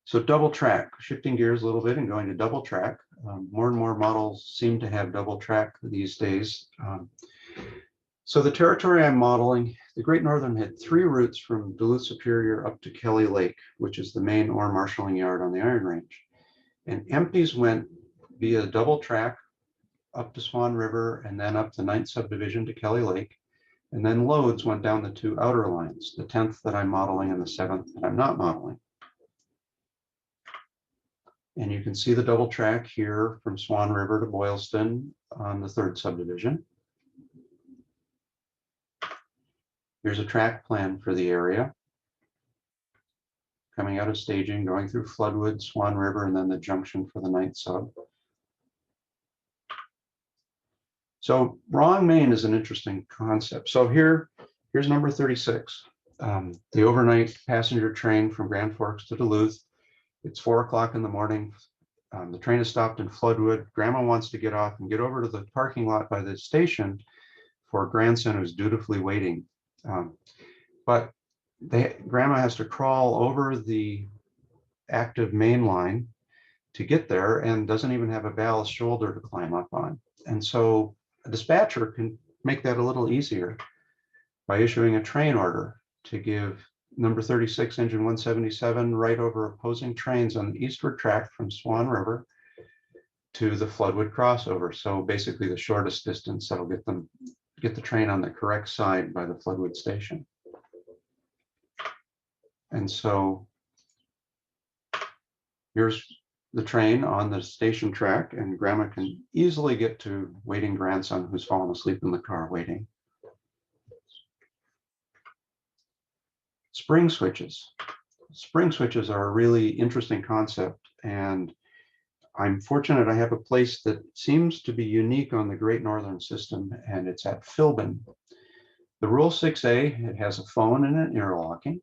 So double track, shifting gears a little bit and going to double track. More and more models seem to have double track these days. So the territory I'm modeling, the Great Northern had 3 routes from Duluth Superior up to Kelly Lake, which is the main ore marshaling yard on the Iron Range. And empties went via double track up to Swan River and then up the 9th subdivision to Kelly Lake. And then loads went down the 2 outer lines, the 10th that I'm modeling and the 7th that I'm not modeling. And you can see the double track here from Swan River to Boylston on the 3rd subdivision. Here's a track plan for the area. Coming out of staging, going through Floodwood, Swan River, and then the junction for the 9th sub. So wrong main is an interesting concept. So here's number 36, the overnight passenger train from Grand Forks to Duluth. It's 4 o'clock in the morning. The train is stopped in Floodwood. Grandma wants to get off and get over to the parking lot by the station for grandson who's dutifully waiting. But Grandma has to crawl over the active main line to get there and doesn't even have a ballast shoulder to climb up on. And so a dispatcher can make that a little easier by issuing a train order to give number 36, engine 177, right over opposing trains on the eastward track from Swan River to the Floodwood crossover. So basically the shortest distance that'll get the train on the correct side by the Floodwood station. And so here's the train on the station track, and Grandma can easily get to waiting grandson who's fallen asleep in the car waiting. Spring switches. Spring switches are a really interesting concept, and I'm fortunate I have a place that seems to be unique on the Great Northern system, and it's at Philbin. The Rule 6A, it has a phone and an interlocking.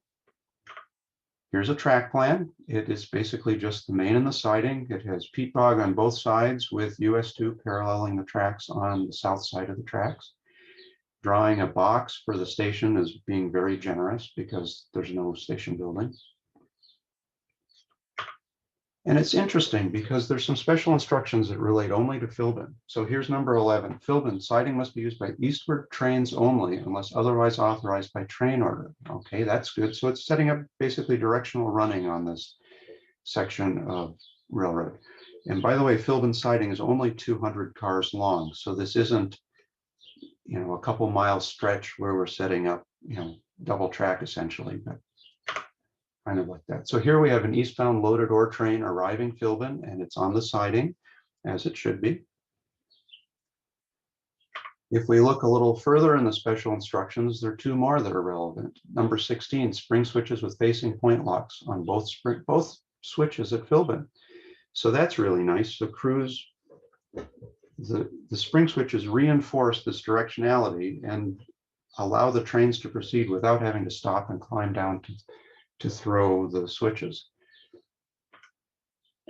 Here's a track plan. It is basically just the main and the siding. It has peat bog on both sides with US 2 paralleling the tracks on the south side of the tracks. drawing a box for the station is being very generous because there's no station building. And it's interesting because there's some special instructions that relate only to Philbin. So here's number 11. Philbin, siding must be used by eastward trains only unless otherwise authorized by train order. Okay, that's good. So it's setting up basically directional running on this section of railroad. And by the way, Philbin siding is only 200 cars long. So this isn't, you know, a couple miles stretch where we're setting up, you know, double track essentially, but kind of like that. So here we have an eastbound loaded ore train arriving Philbin, and it's on the siding as it should be. If we look a little further in the special instructions, there are two more that are relevant. Number 16, spring switches with facing point locks on both switches at Philbin. So that's really nice. So crews, the spring switches reinforce this directionality and allow the trains to proceed without having to stop and climb down to throw the switches.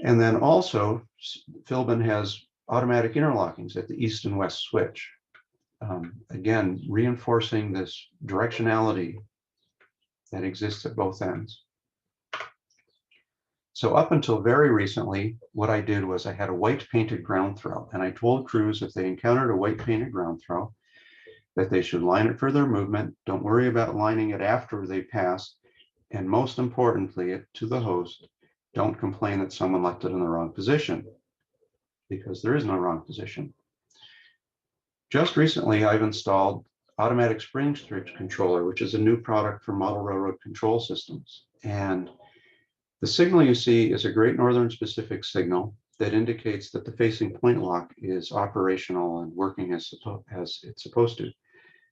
And then also, Philbin has automatic interlockings at the east and west switch. Again, reinforcing this directionality that exists at both ends. So up until very recently, what I did was I had a white painted ground throw, and I told crews if they encountered a white painted ground throw, that they should line it for their movement. Don't worry about lining it after they pass. And most importantly, to the host, don't complain that someone left it in the wrong position, because there is no wrong position. Just recently, I've installed automatic spring switch controller, which is a new product for model railroad control systems. And the signal you see is a Great Northern specific signal that indicates that the facing point lock is operational and working as it's supposed to.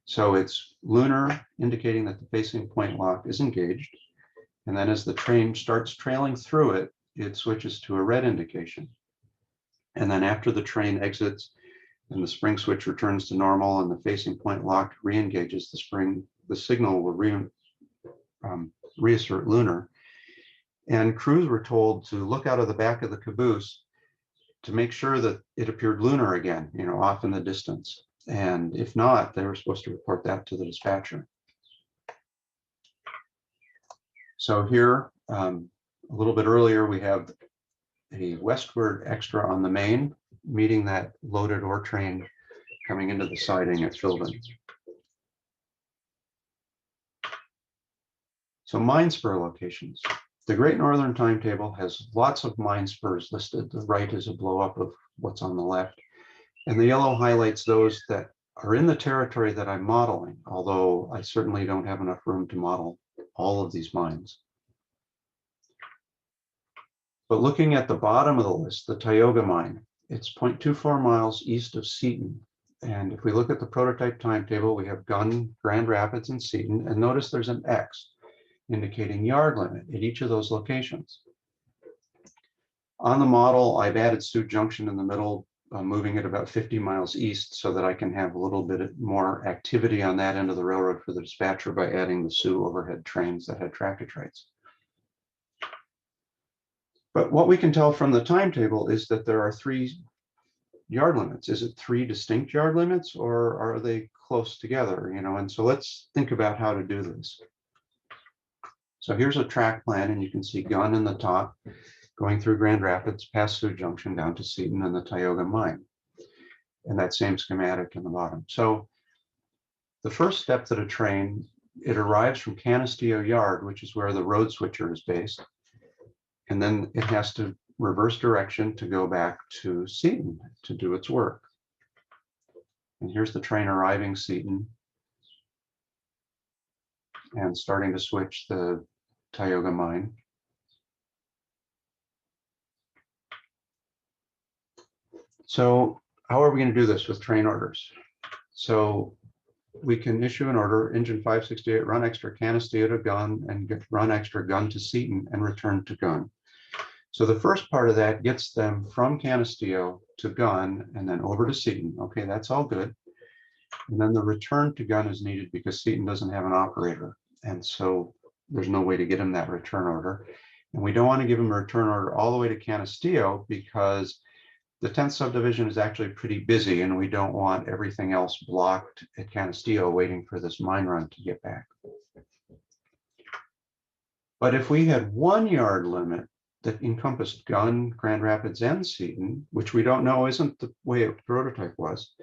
So it's lunar, indicating that the facing point lock is engaged. And then as the train starts trailing through it, it switches to a red indication. And then after the train exits and the spring switch returns to normal and the facing point lock re-engages, the signal will reassert lunar. And crews were told to look out of the back of the caboose to make sure that it appeared lunar again, you know, off in the distance. And if not, they were supposed to report that to the dispatcher. So here, a little bit earlier, we have a westward extra on the main, meeting that loaded ore train coming into the siding at Philbin. So mine spur locations. The Great Northern Timetable has lots of mine spurs listed. The right is a blow up of what's on the left. And the yellow highlights those that are in the territory that I'm modeling, although I certainly don't have enough room to model all of these mines. But looking at the bottom of the list, the Tioga mine, it's 0.24 miles east of Seton. And if we look at the prototype timetable, we have Gunn, Grand Rapids, and Seton, and notice there's an X indicating yard limit at each of those locations. On the model, I've added Sioux Junction in the middle, moving it about 50 miles east so that I can have a little bit more activity on that end of the railroad for the dispatcher by adding the Sioux overhead trains that had tractor trays. But what we can tell from the timetable is that there are 3 yard limits. Is it 3 distinct yard limits, or are they close together? You know, and so let's think about how to do this. So here's a track plan, and you can see Gunn in the top, going through Grand Rapids, past Sioux Junction, down to Seton and the Tioga mine, and that same schematic in the bottom. So the first step that a train, it arrives from Canisteo Yard, which is where the road switcher is based, and then it has to reverse direction to go back to Seton to do its work. And here's the train arriving Seton and starting to switch the Tioga mine. So how are we going to do this with train orders? So we can issue an order, engine 568, run extra Canisteo to Gunn, and run extra Gunn to Seton and return to Gunn. So the first part of that gets them from Canisteo to Gunn and then over to Seton. Okay, that's all good. And then the return to Gunn is needed because Seton doesn't have an operator. And so there's no way to get him that return order. And we don't want to give him a return order all the way to Canisteo because The 10th subdivision is actually pretty busy, and we don't want everything else blocked at Canastillo waiting for this mine run to get back. But if we had 1 yard limit that encompassed Gunn, Grand Rapids, and Seton, which we don't know isn't the way a prototype was,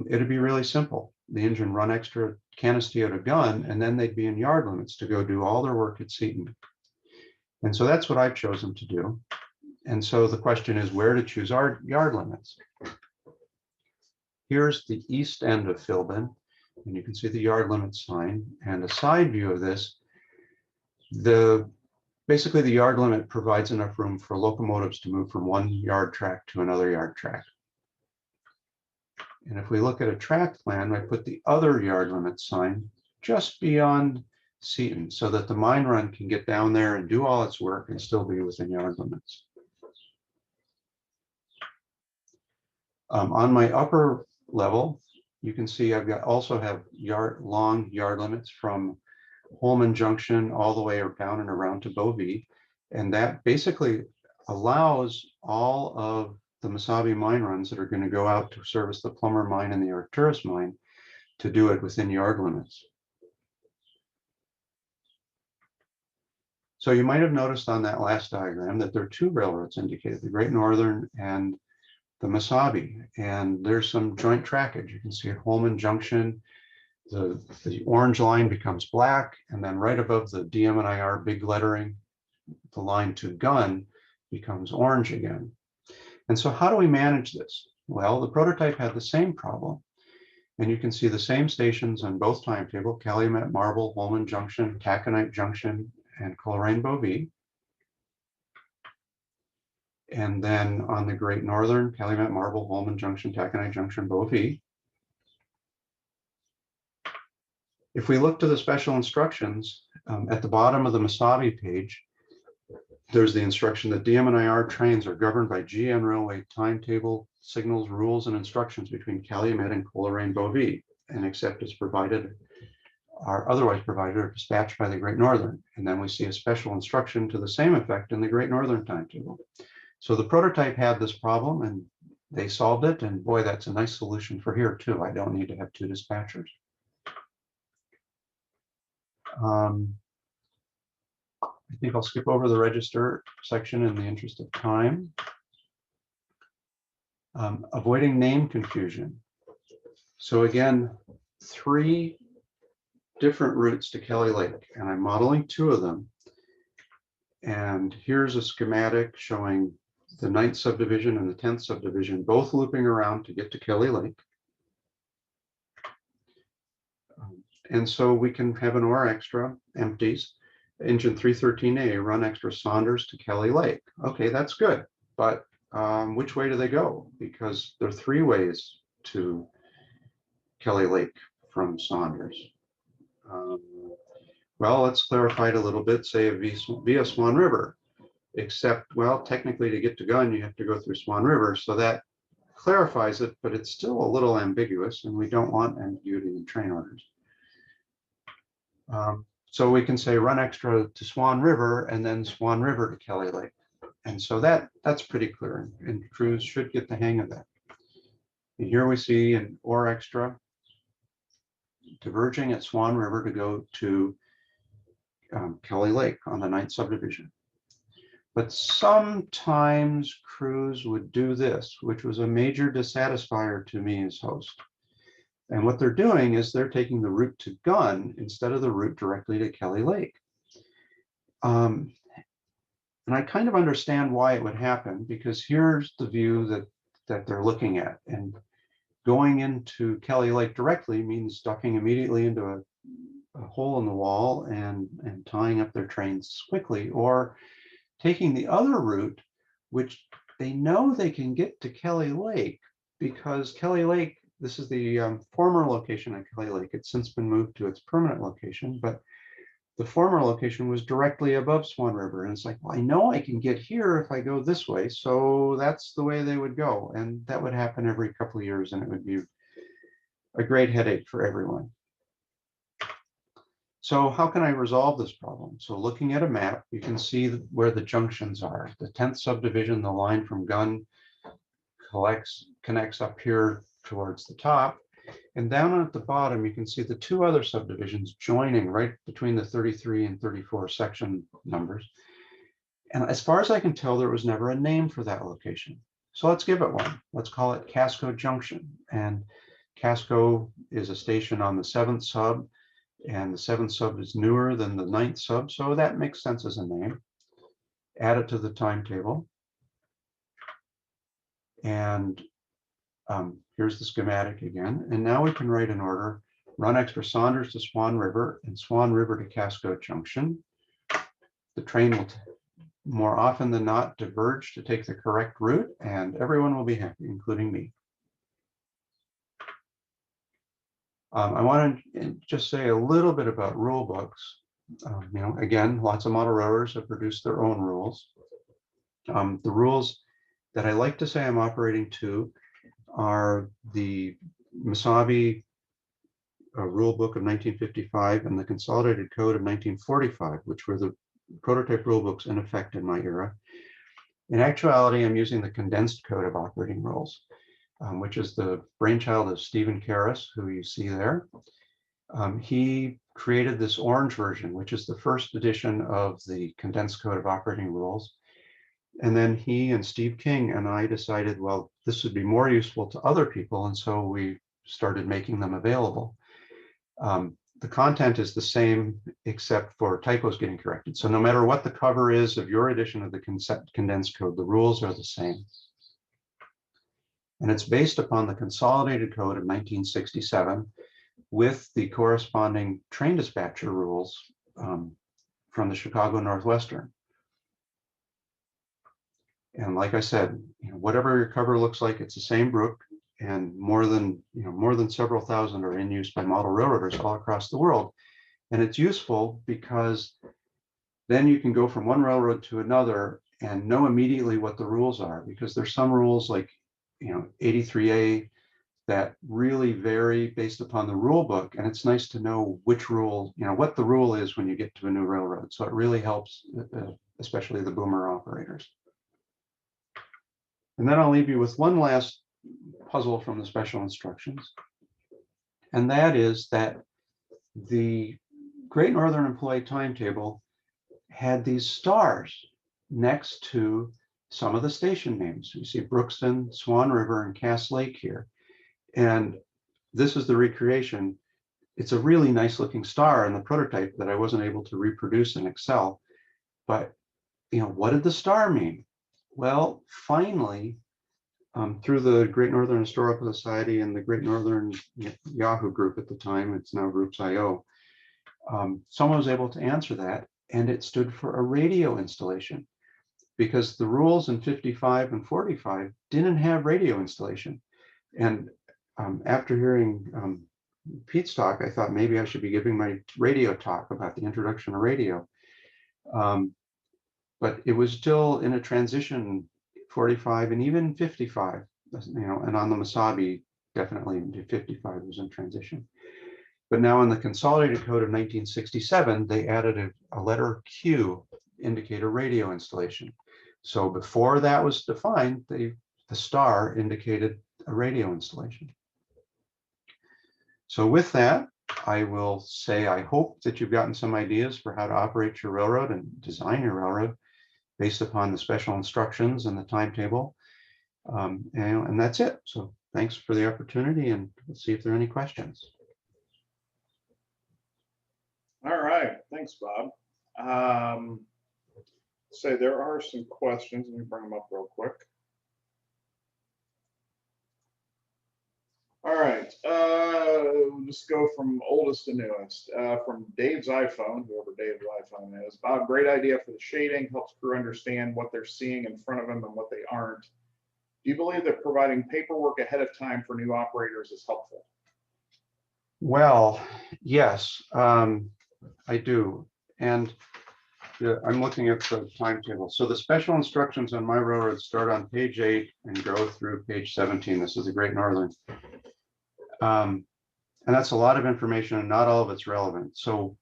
it'd be really simple. The engine run extra Canastillo to Gunn, and then they'd be in yard limits to go do all their work at Seton. And so that's what I've chosen to do. And so the question is where to choose our yard limits. Here's the east end of Philbin, and you can see the yard limit sign. And a side view of this, basically the yard limit provides enough room for locomotives to move from 1 yard track to another yard track. And if we look at a track plan, I put the other yard limit sign just beyond Seton so that the mine run can get down there and do all its work and still be within yard limits. On my upper level, you can see I've also have long yard limits from Holman Junction all the way down and around to Bovee. And that basically allows all of the Mesabi mine runs that are going to go out to service the Plummer mine and the Arcturus mine to do it within yard limits. So you might have noticed on that last diagram that there are 2 railroads indicated, the Great Northern and the Mesabi, and there's some joint trackage. You can see at Holman Junction, the orange line becomes black, and then right above the DM and IR big lettering, the line to Gunn becomes orange again. And so how do we manage this? Well, the prototype had the same problem, and you can see the same stations on both timetable, Calumet, Marble, Holman Junction, Taconite Junction, and Coleraine Bovee. And then on the Great Northern, Calumet, Marble, Holman Junction, Taconite Junction, Bovee. If we look to the special instructions, at the bottom of the Mesabi page, there's the instruction that DM and IR trains are governed by GN Railway timetable, signals, rules, and instructions between Calumet and Coleraine Bovee, and except as provided, are otherwise provided or dispatched by the Great Northern. And then we see a special instruction to the same effect in the Great Northern timetable. So the prototype had this problem and they solved it. And boy, that's a nice solution for here too. I don't need to have 2 dispatchers. I think I'll skip over the register section in the interest of time. Avoiding name confusion. So again, 3 different routes to Kelly Lake, and I'm modeling 2 of them. And here's a schematic showing the 9th subdivision and the 10th subdivision, both looping around to get to Kelly Lake. And so we can have an OR extra empties, engine 313A, run extra Saunders to Kelly Lake. Okay, that's good. But which way do they go? Because there are 3 ways to Kelly Lake from Saunders. Well, let's clarify it a little bit, say via Swan River, except, well, technically to get to Gunn, you have to go through Swan River. So that clarifies it, but it's still a little ambiguous and we don't want ambiguity in train orders. So we can say run extra to Swan River and then Swan River to Kelly Lake. And so that's pretty clear and crews should get the hang of that. And here we see an OR extra diverging at Swan River to go to Kelly Lake on the 9th subdivision. But sometimes crews would do this, which was a major dissatisfier to me as host. And what they're doing is they're taking the route to Gunn instead of the route directly to Kelly Lake. And I kind of understand why it would happen, because here's the view that they're looking at. And going into Kelly Lake directly means ducking immediately into a hole in the wall and tying up their trains quickly, or taking the other route, which they know they can get to Kelly Lake, because Kelly Lake, this is the former location at Kelly Lake. It's since been moved to its permanent location, but the former location was directly above Swan River. And it's like, well, I know I can get here if I go this way. So that's the way they would go. And that would happen every couple of years, and it would be a great headache for everyone. So how can I resolve this problem? So looking at a map, you can see where the junctions are. The 10th subdivision, the line from Gunn connects up here towards the top. And down at the bottom, you can see the two other subdivisions joining right between the 33 and 34 section numbers. And as far as I can tell, there was never a name for that location. So let's give it one. Let's call it Casco Junction. And Casco is a station on the 7th sub, and the 7th sub is newer than the 9th sub. So that makes sense as a name. Add it to the timetable. And here's the schematic again. And now we can write an order: run extra Saunders to Swan River and Swan River to Casco Junction. The train will more often than not diverge to take the correct route, and everyone will be happy, including me. I want to just say a little bit about rule books. You know, again, lots of model railroaders have produced their own rules. The rules that I like to say I'm operating to are the Mesabi Rule Book of 1955 and the Consolidated Code of 1945, which were the prototype rule books in effect in my era. In actuality, I'm using the Condensed Code of Operating Rules, which is the brainchild of Stephen Karras, who you see there. He created this orange version, which is the first edition of the Condensed Code of Operating Rules. And then he and Steve King and I decided, well, this would be more useful to other people. And so we started making them available. The content is the same, except for typos getting corrected. So no matter what the cover is of your edition of the Condensed Code, the rules are the same. And it's based upon the Consolidated Code of 1967 with the corresponding train dispatcher rules from the Chicago Northwestern. And like I said, you know, whatever your cover looks like, it's the same book, and more than several thousand are in use by model railroaders all across the world. And it's useful because then you can go from one railroad to another and know immediately what the rules are, because there's some rules like, you know, 83A that really vary based upon the rule book. And it's nice to know which rule, you know, what the rule is when you get to a new railroad. So it really helps, especially the boomer operators. And then I'll leave you with one last puzzle from the special instructions. And that is that the Great Northern Employee Timetable had these stars next to some of the station names. You see Brookston, Swan River, and Cass Lake here. And this is the recreation. It's a really nice looking star in the prototype that I wasn't able to reproduce in Excel. But, you know, what did the star mean? Well, finally, through the Great Northern Historical Society and the Great Northern Yahoo group at the time, it's now Groups.io, someone was able to answer that, and it stood for a radio installation, because the rules in 55 and 45 didn't have radio installation. And after hearing Pete's talk, I thought maybe I should be giving my radio talk about the introduction of radio. But it was still in a transition, 45 and even 55, you know, and on the Mesabi, definitely 55 was in transition. But now in the Consolidated Code of 1967, they added a letter Q, indicate a radio installation. So before that was defined, the star indicated a radio installation. So with that, I will say I hope that you've gotten some ideas for how to operate your railroad and design your railroad based upon the special instructions and the timetable. And that's it. So thanks for the opportunity, and let's see if there are any questions. All right, thanks, Bob. So there are some questions. Let me bring them up real quick. All right, we'll just go from oldest to newest. From Dave's iPhone, whoever Dave's iPhone is. Bob, great idea for the shading, helps crew understand what they're seeing in front of them and what they aren't. Do you believe that providing paperwork ahead of time for new operators is helpful? Well, yes, I do. And I'm looking at the timetable. So the special instructions on my railroad start on page 8 and go through page 17. This is the Great Northern. And that's a lot of information, and not all of it's relevant. So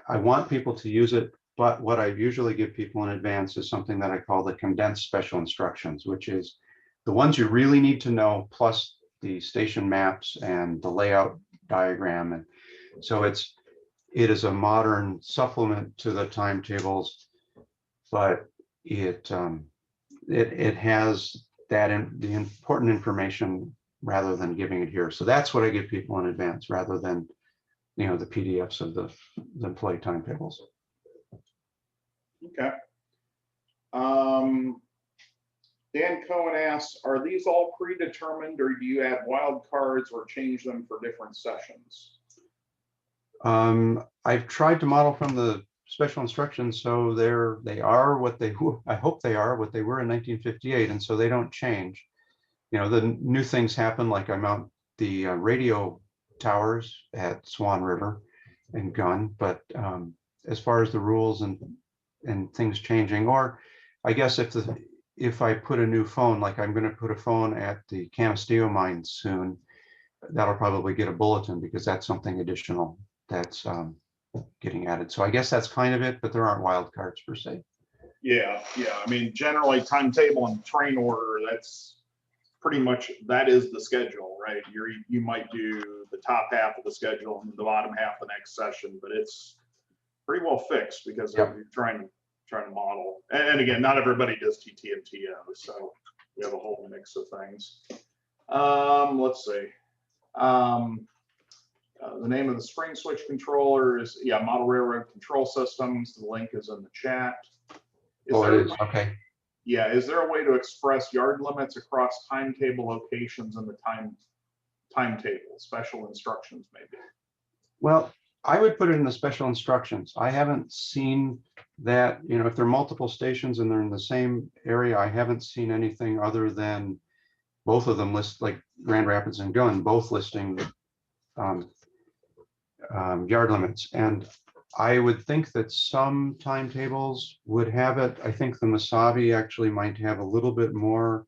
I want people to use it But what I usually give people in advance is something that I call the condensed special instructions, which is the ones you really need to know, plus the station maps and the layout diagram. And so it is a modern supplement to the timetables, but it has the important information rather than giving it here. So that's what I give people in advance rather than, the PDFs of the employee timetables. Okay. Dan Cohen asks, are these all predetermined or do you add wild cards or change them for different sessions? I've tried to model from the special instructions, so they are what they, I hope they are what they were in 1958, and so they don't change. The new things happen, like I mount the radio towers at Swan River and Gun, but as far as the rules and things changing, or I guess if I put a new phone, like I'm going to put a phone at the Canastillo mine soon, that'll probably get a bulletin because that's something additional that's getting added. So I guess that's kind of it, but there aren't wild cards per se. Yeah. I mean, generally timetable and train order, that's pretty much, that is the schedule, right? You might do the top half of the schedule and the bottom half of the next session, but it's pretty well fixed because you're trying to model. And again, not everybody does TT and TO, so we have a whole mix of things. Let's see. The name of the spring switch controller is, Model Railroad Control Systems. The link is in the chat. It is, okay. Yeah, is there a way to express yard limits across timetable locations in the timetable, special instructions maybe? Well, I would put it in the special instructions. I haven't seen that, if there are multiple stations and they're in the same area, I haven't seen anything other than both of them list, like Grand Rapids and Gun, both listing yard limits. And I would think that some timetables would have it. I think the Mesabi actually might have a little bit more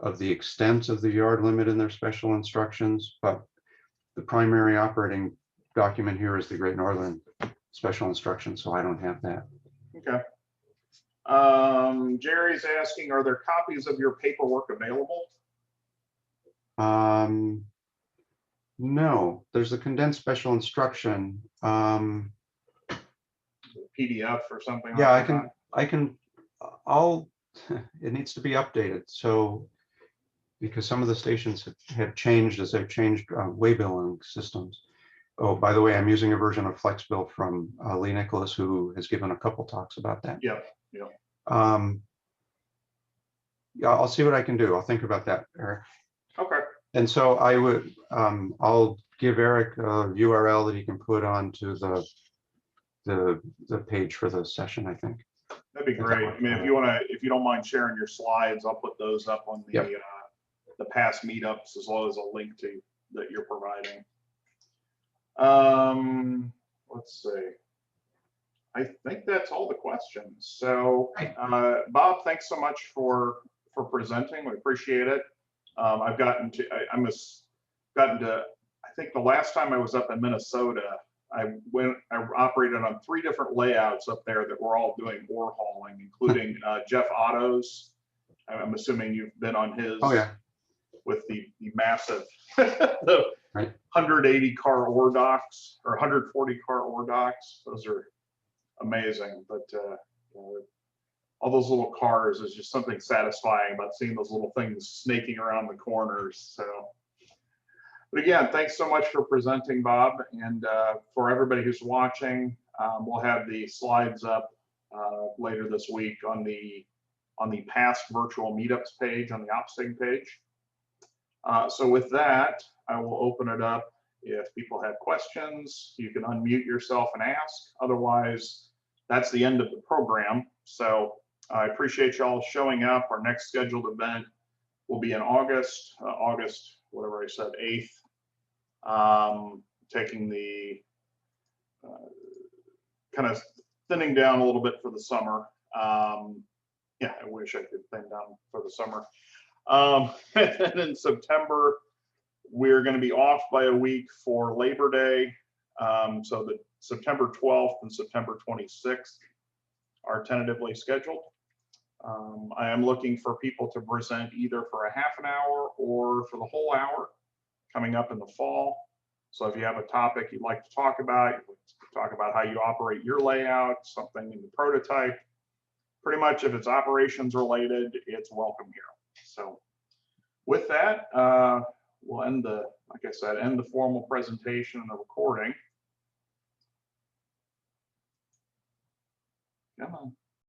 of the extent of the yard limit in their special instructions, but the primary operating document here is the Great Northern special instruction, so I don't have that. Okay. Jerry's asking, are there copies of your paperwork available? No, there's a condensed special instruction. PDF or something? Yeah, like it needs to be updated. So, because some of the stations have changed as they've changed waybilling systems. Oh, by the way, I'm using a version of FlexBill from Lee Nicholas, who has given a couple talks about that. Yeah. Yeah, I'll see what I can do. I'll think about that, Eric. Okay. And so I would, I'll give Eric a URL that he can put onto the page for the session, I think. That'd be great. I mean, if you don't mind sharing your slides, I'll put those up on the past meetups as well as a link to that you're providing. Let's see. I think that's all the questions. So, Bob, thanks so much for presenting. We appreciate it. I've gotten to, I think the last time I was up in Minnesota, I operated on 3 different layouts up there that were all doing ore hauling, including Jeff Otto's. I'm assuming you've been on his. Oh yeah. With the massive, the 180 car ore docks or 140 car ore docks. Those are amazing, but all those little cars is just something satisfying about seeing those little things snaking around the corners. So, but again, thanks so much for presenting, Bob, and for everybody who's watching, we'll have the slides up later this week on the past virtual meetups page on the OpSig page. So with that, I will open it up. If people have questions, you can unmute yourself and ask. Otherwise, that's the end of the program. So I appreciate y'all showing up. Our next scheduled event will be in August, whatever I said, 8th. Taking the kind of thinning down a little bit for the summer. Yeah, I wish I could thin down for the summer. And then in September, we're going to be off by a week for Labor Day. So the September 12th and September 26th. are tentatively scheduled. I am looking for people to present either for a half an hour or for the whole hour coming up in the fall. So if you have a topic you'd like to talk about, talk about how you operate your layout, something in the prototype, pretty much if it's operations related, it's welcome here. So with that, we'll end the, like I said, end the formal presentation and the recording.